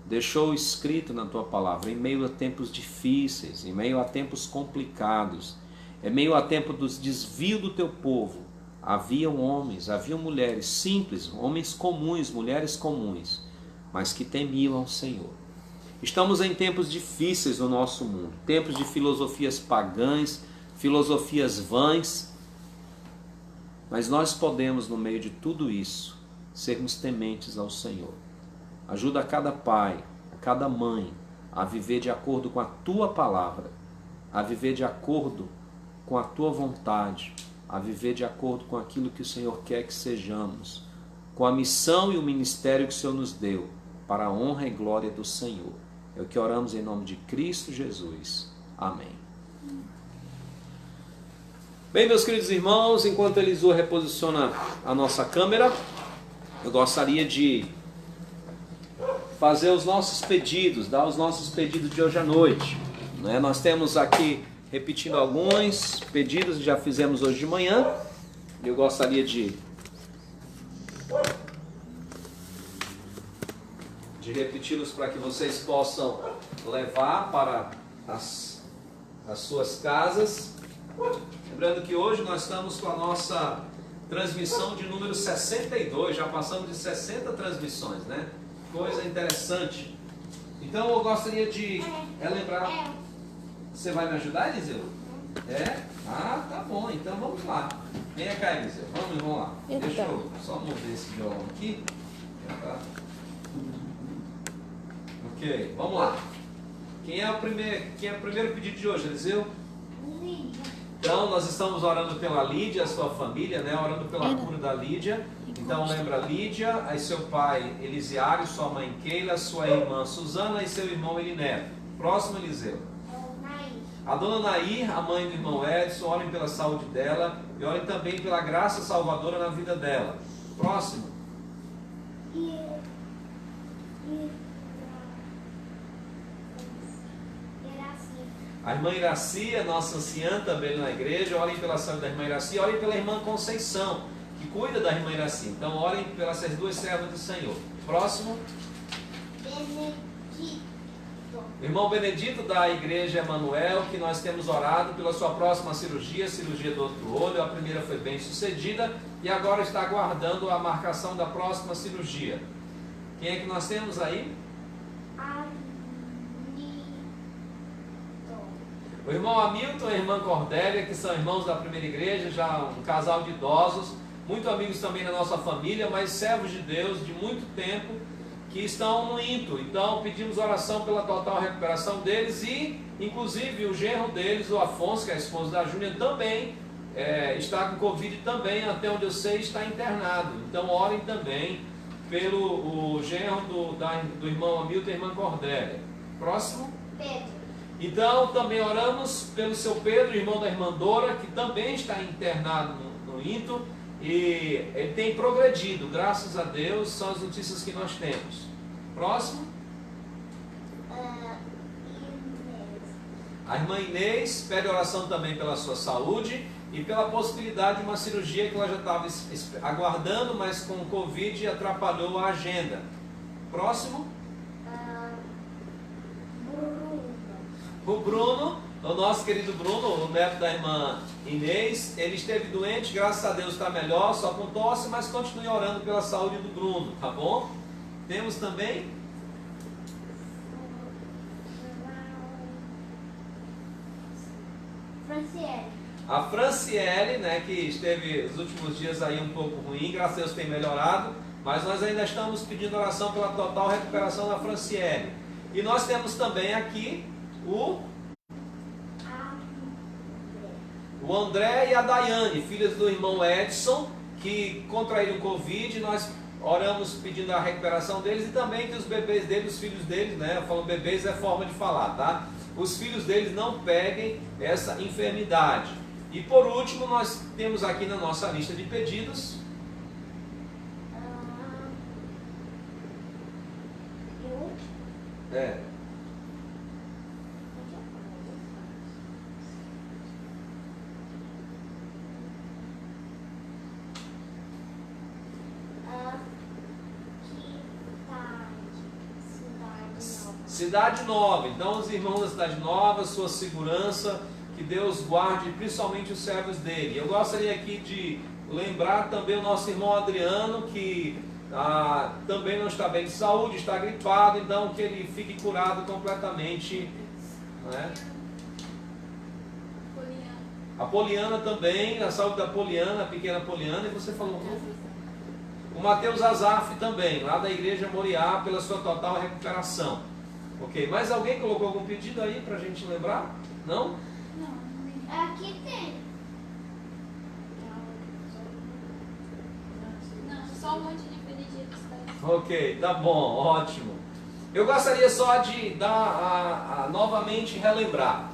deixou escrito na Tua palavra, em meio a tempos difíceis, em meio a tempos complicados, em meio a tempo dos desvios do Teu povo, haviam homens, haviam mulheres simples, homens comuns, mulheres comuns, mas que temiam ao Senhor. Estamos em tempos difíceis no nosso mundo, tempos de filosofias pagãs, filosofias vãs, mas nós podemos, no meio de tudo isso, sermos tementes ao Senhor. Ajuda a cada pai, a cada mãe, a viver de acordo com a Tua palavra, a viver de acordo com a Tua vontade, a viver de acordo com aquilo que o Senhor quer que sejamos, com a missão e o ministério que o Senhor nos deu, para a honra e glória do Senhor. É o que oramos em nome de Cristo Jesus. Amém. Bem, meus queridos irmãos, enquanto Elisua reposiciona a nossa câmera, eu gostaria de fazer os nossos pedidos, dar os nossos pedidos de hoje à noite. Nós temos aqui, repetindo alguns pedidos que já fizemos hoje de manhã. Eu gostaria de repeti-los para que vocês possam levar para as suas casas. Lembrando que hoje nós estamos com a nossa transmissão de número 62, já passamos de 60 transmissões, né? Coisa interessante. Então eu gostaria de relembrar. Você vai me ajudar, Eliseu? É? Ah, tá bom, então vamos lá. Vem cá, Eliseu, vamos lá. Deixa eu só mover esse violão aqui. Ok, vamos lá. Quem é o primeiro pedido de hoje, Eliseu? Lídia. Então, nós estamos orando pela Lídia, a sua família, né? Orando pela cura da Lídia. Então, lembra Lídia, aí seu pai Elisiário, sua mãe Keila, sua irmã Suzana e seu irmão Elineto. Próximo, Eliseu. A dona Nair, a mãe do irmão Edson, orem pela saúde dela e orem também pela graça salvadora na vida dela. Próximo. A irmã Iraci, a nossa anciã também na igreja, orem pela saúde da irmã Iraci, orem pela irmã Conceição, que cuida da irmã Iraci. Então orem pelas essas 2 servas do Senhor. Próximo. Benedito. Irmão Benedito da igreja Emanuel, que nós temos orado pela sua próxima cirurgia do outro olho. A primeira foi bem sucedida e agora está aguardando a marcação da próxima cirurgia. Quem é que nós temos aí? O irmão Hamilton e a irmã Cordélia, que são irmãos da primeira igreja, já um casal de idosos, muito amigos também da nossa família, mas servos de Deus de muito tempo, que estão no INTO. Então pedimos oração pela total recuperação deles e, inclusive, o genro deles, o Afonso, que é a esposa da Júlia, também está com Covid também, até onde eu sei, está internado. Então orem também pelo genro do irmão Hamilton e a irmã Cordélia. Próximo. Pedro. Então também oramos pelo seu Pedro, irmão da irmã Dora, que também está internado no INTO, e ele tem progredido, graças a Deus, são as notícias que nós temos. Próximo. A irmã Inês pede oração também pela sua saúde e pela possibilidade de uma cirurgia que ela já estava aguardando, mas com o Covid atrapalhou a agenda. Próximo. O Bruno, o nosso querido Bruno, o neto da irmã Inês, ele esteve doente, graças a Deus está melhor, só com tosse, mas continue orando pela saúde do Bruno, tá bom? Temos também a Franciele, né, que esteve os últimos dias aí um pouco ruim, graças a Deus tem melhorado. mas nós ainda estamos pedindo oração pela total recuperação da Franciele. E nós temos também aqui o André e a Daiane, filhas do irmão Edson, que contraíram Covid. Nós oramos pedindo a recuperação deles e também que os bebês deles, os filhos deles, né? Eu falo bebês é forma de falar, tá? Os filhos deles não peguem essa enfermidade. E por último, nós temos aqui na nossa lista de pedidos Cidade Nova. Então, os irmãos da Cidade Nova, sua segurança, que Deus guarde principalmente os servos dele. Eu gostaria aqui de lembrar também o nosso irmão Adriano, que também não está bem de saúde, está gripado, então que ele fique curado completamente, né? A Poliana também, a saúde da Poliana, a pequena Poliana, e você falou o Mateus Azaf também, lá da Igreja Moriá, pela sua total recuperação. Ok, mais alguém colocou algum pedido aí para a gente lembrar? Não? Não, aqui tem. Não, só um monte de pedidos. Ok, tá bom, ótimo. Eu gostaria só de dar novamente relembrar.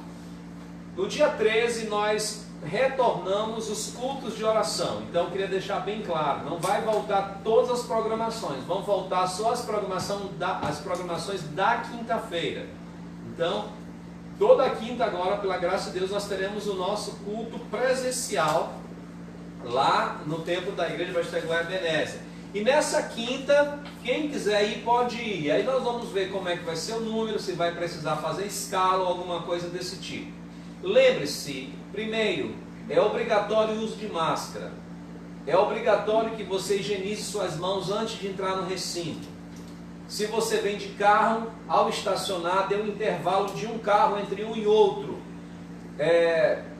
No dia 13 nós retornamos os cultos de oração. Então eu queria deixar bem claro, não vai voltar todas as programações, vão voltar só as programações da quinta-feira. Então, toda quinta agora, pela graça de Deus, nós teremos o nosso culto presencial lá no templo da Igreja Batista Glória Ebenezer. E nessa quinta, quem quiser ir pode ir. Aí nós vamos ver como é que vai ser o número, se vai precisar fazer escala ou alguma coisa desse tipo. Lembre-se, primeiro, é obrigatório o uso de máscara. É obrigatório que você higienize suas mãos antes de entrar no recinto. Se você vem de carro, ao estacionar, dê um intervalo de um carro entre um e outro.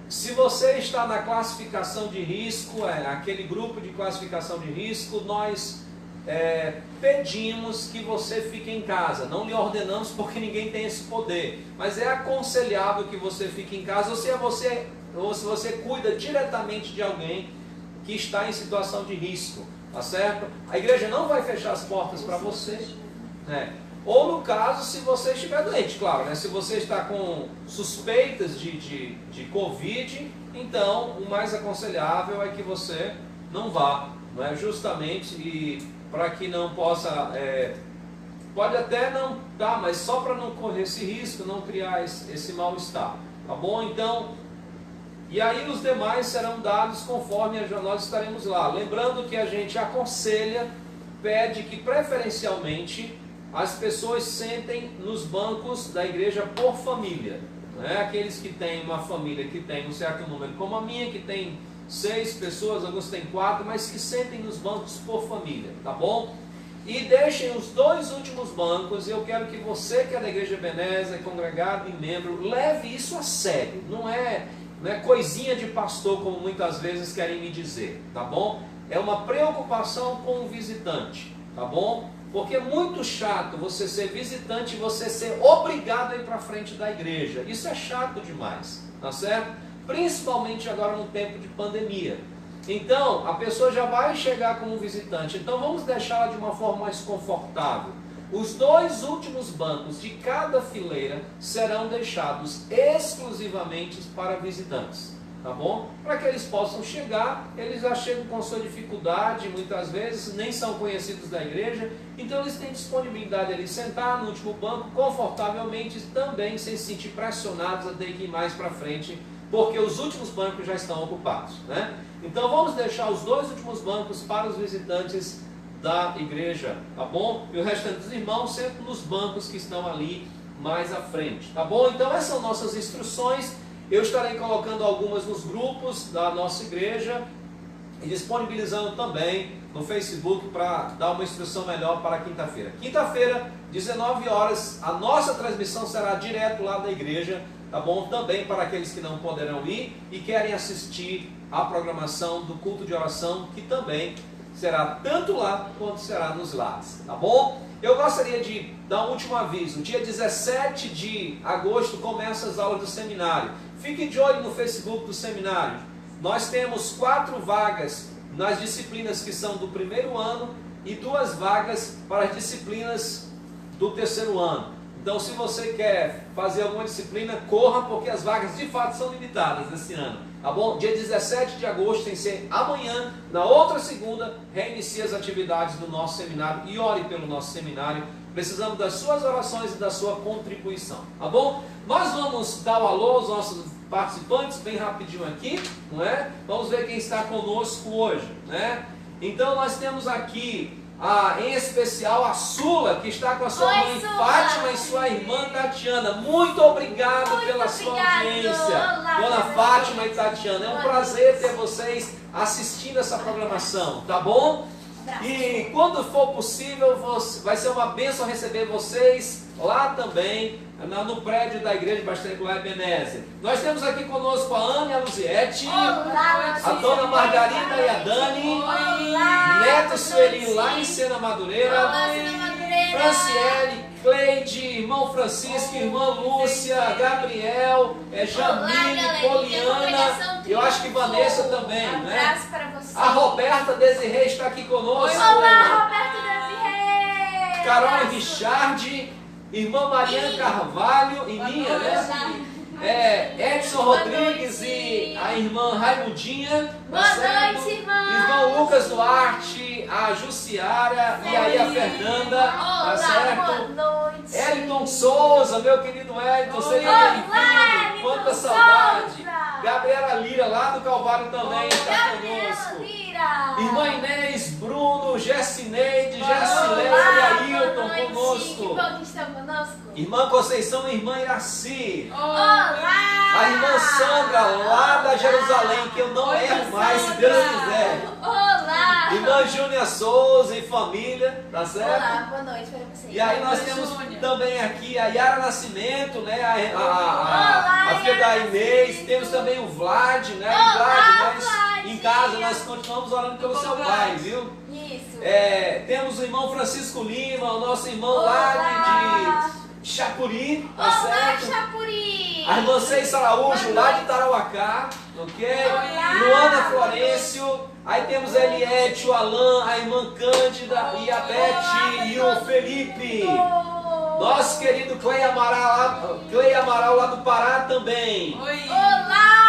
Se você está na classificação de risco, aquele grupo de classificação de risco, nós pedimos que você fique em casa. Não lhe ordenamos porque ninguém tem esse poder, mas é aconselhável que você fique em casa, ou se você cuida diretamente de alguém que está em situação de risco, tá certo? A igreja não vai fechar as portas para você, né? Ou no caso, se você estiver doente, claro, né? Se você está com suspeitas de Covid, então o mais aconselhável é que você não vá, não é? Justamente para que não possa, pode até não dar, mas só para não correr esse risco, não criar esse mal-estar, tá bom? Então, e aí os demais serão dados conforme nós estaremos lá. Lembrando que a gente aconselha, pede que preferencialmente as pessoas sentem nos bancos da igreja por família, né? Aqueles que têm uma família que tem um certo número, como a minha, que tem 6 pessoas, alguns têm 4, mas que sentem nos bancos por família, tá bom? E deixem os 2 últimos bancos. Eu quero que você que é da Igreja Ebenezer, congregado e membro, leve isso a sério. Não é coisinha de pastor, como muitas vezes querem me dizer, tá bom? É uma preocupação com o visitante, tá bom? Porque é muito chato você ser visitante e você ser obrigado a ir para frente da igreja. Isso é chato demais, tá certo? Principalmente agora no tempo de pandemia. Então, a pessoa já vai chegar como visitante. Então, vamos deixá-la de uma forma mais confortável. Os 2 últimos bancos de cada fileira serão deixados exclusivamente para visitantes, tá bom? Para que eles possam chegar, eles já chegam com sua dificuldade, muitas vezes nem são conhecidos da igreja, então eles têm disponibilidade ali, sentar no último banco confortavelmente, também sem se sentir pressionados a ter que ir mais para frente, porque os últimos bancos já estão ocupados, né? Então vamos deixar os 2 últimos bancos para os visitantes da igreja, tá bom? E o restante dos irmãos sempre nos bancos que estão ali mais à frente, tá bom? Então essas são nossas instruções. Eu estarei colocando algumas nos grupos da nossa igreja e disponibilizando também no Facebook para dar uma instrução melhor para quinta-feira. Quinta-feira, 19 horas, a nossa transmissão será direto lá da igreja, tá bom? Também para aqueles que não poderão ir e querem assistir a programação do culto de oração, que também será tanto lá quanto será nos lares, tá bom? Eu gostaria de dar um último aviso. Dia 17 de agosto começa as aulas do seminário. Fique de olho no Facebook do seminário. Nós temos 4 vagas nas disciplinas que são do primeiro ano e 2 vagas para as disciplinas do terceiro ano. Então, se você quer fazer alguma disciplina, corra, porque as vagas de fato são limitadas esse ano, tá bom? Dia 17 de agosto, tem que ser amanhã, na outra segunda, reinicia as atividades do nosso seminário e ore pelo nosso seminário. Precisamos das suas orações e da sua contribuição, tá bom? Nós vamos dar o alô aos nossos participantes, bem rapidinho aqui, não é? Vamos ver quem está conosco hoje, né? Então, nós temos aqui em especial a Sula, que está com a sua mãe Sula. Fátima e sua irmã Tatiana. Muito obrigado pela sua audiência, Olá, Dona Fátima e Tatiana. É um prazer ter vocês assistindo essa programação, tá bom? E quando for possível, vai ser uma bênção receber vocês lá também, no prédio da Igreja Basteguá Ebenezer. Nós temos aqui conosco a Ana e a Luziete, Olá, a Dona Margarida e a Dani, Olá, Neto Sueli lá em Sena Madureira, Olá, Sena Madureira. Franciele, Cleide, irmão Francisco, irmã Lúcia, Gabriel, Jamile, galerinha, Poliana, congregação eu acho que Vanessa Triunfo. também, Um né? abraço para você. A Roberta Desirê está aqui conosco. Olá, Roberto Desirê. Carol e Richard, irmã Mariana Carvalho e minha, né? Edson Rodrigues e a irmã Raimundinha. Boa certo? noite, irmãos. Irmão Lucas Duarte, a Jussiara e aí a Fernanda, Olá, tá certo? boa noite. Eliton Souza, meu querido Eliton, seja Olá, bem-vindo. Eliton Quanta saudade. Souza. Gabriela Lira, lá do Calvário também, está Gabriela conosco. Lira. Irmã Inês, Bruno, Jessineide, Olá, Jessileia e Ailton boa noite. conosco. Que bom que estão conosco. Irmã Conceição e irmã Iraci. Olá. A irmã Sandra, lá da Jerusalém, que eu não erro mais, se Deus quiser. Olá. Irmã Júnia Souza e família, tá certo? Olá, boa noite para vocês. E aí nós temos também aqui a Yara Nascimento, né? A filha da Inês. Temos também o Vlad, né? Olá, Vlad, nós Vlad. em casa nós continuamos orando pelo seu pai, viu? Isso. Temos o irmão Francisco Lima, o nosso irmão Olá. lá de Chapuri, tá Olá, certo? Chapuri. A irmã Ceis Araújo, lá de Tarauacá, ok? Olá. Luana Florencio, aí temos a Eliette, o Alain, a irmã Cândida e a Beth e o Felipe. Nosso querido Clei Amaral lá do Pará também. Olá.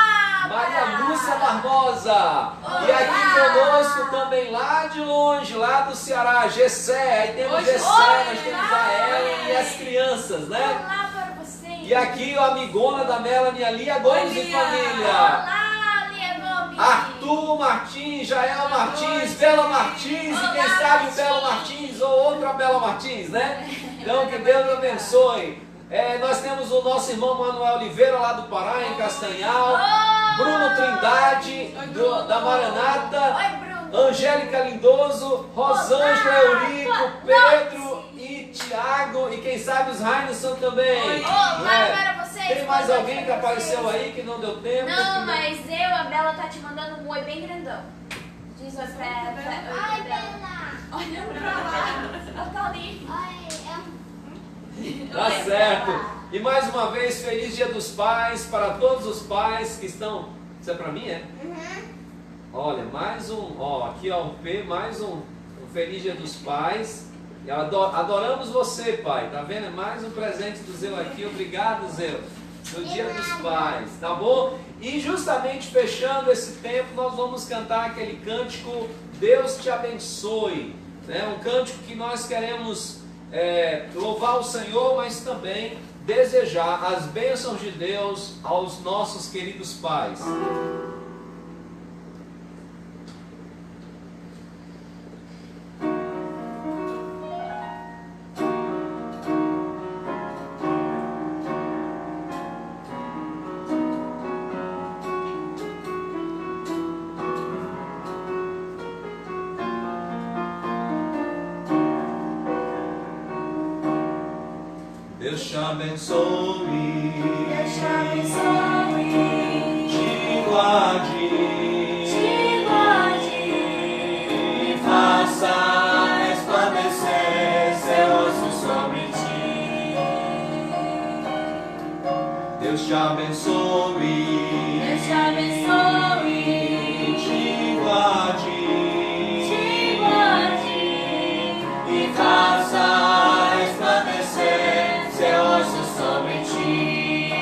Maria Lúcia Barbosa. E Olá. aqui conosco também, lá de longe, lá do Ceará, Gessé. Aí temos Gessé, nós temos a Ellen e as crianças, né? Olá para vocês. E aqui a amigona da Melanie, a Lia Gomes e família. Olá, Lia Gomes. Arthur Martins, Jael Martins, Bela Martins e quem Olá, sabe o Bela Martins ou outra Bela Martins, né? Então que Deus abençoe. Nós temos o nosso irmão Manuel Oliveira lá do Pará, em Castanhal. Bruno Trindade, da Maranata. Oi, Bruno. Angélica Lindoso, Rosângela Olá, Eurico, boa Pedro e Tiago e quem sabe os Rainson também. Olá né? para vocês. Tem mais boa alguém noite que para apareceu vocês. aí que não deu tempo? Não, mas a Bela tá te mandando um oi bem grandão. Diz oi pra ela. Oi, Bela. Olha pra lá. Ela tá ali. Tá certo. E mais uma vez, feliz Dia dos Pais para todos os pais que estão. Isso é pra mim, é? Olha, mais um. Ó, aqui ó, mais um feliz Dia dos Pais. E adoramos você, pai. Tá vendo? É mais um presente do Zeu aqui. Obrigado, Zeu. No Dia dos Pais, tá bom? E justamente fechando esse tempo, nós vamos cantar aquele cântico Deus te abençoe. Né? Um cântico que nós queremos louvar o Senhor, mas também desejar as bênçãos de Deus aos nossos queridos pais. Deus te abençoe, Deus te abençoe, te guarde, te guarde, e Deus te abençoe. Deus te abençoe. Te guarde. Te guarde. E faça resplandecer seu rosto sobre ti.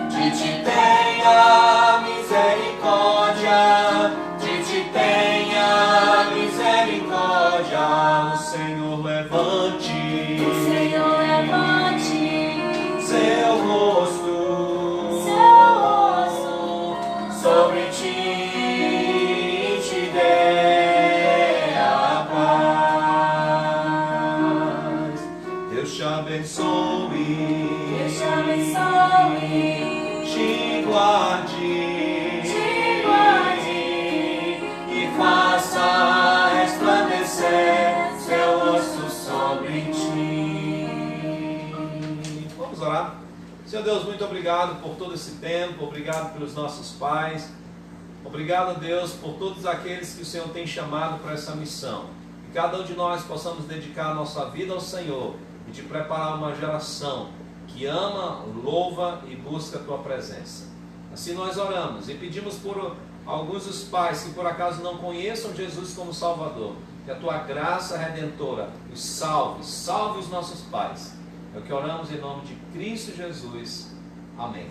De te tenha misericórdia. De te tenha misericórdia. O Senhor levante. O Senhor levante Seu rosto sobre ti e te dê a paz. Deus te abençoe. Deus te abençoe. Te guarde. Te guarde. E faça resplandecer seu rosto sobre ti. Vamos orar. Senhor Deus, muito obrigado por todo esse tempo, obrigado pelos nossos pais, obrigado, Deus, por todos aqueles que o Senhor tem chamado para essa missão. Que cada um de nós possamos dedicar a nossa vida ao Senhor e te preparar uma geração que ama, louva e busca a tua presença. Assim nós oramos e pedimos por alguns dos pais que por acaso não conheçam Jesus como Salvador, que a tua graça redentora os salve, salve os nossos pais. É o que oramos em nome de Cristo Jesus. Amém.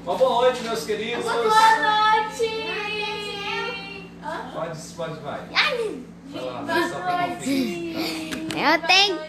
Uma boa noite, meus queridos. Boa noite. Pode, vai. Ai, Vai lá, boa só para noite. conferir. Tá. Eu tenho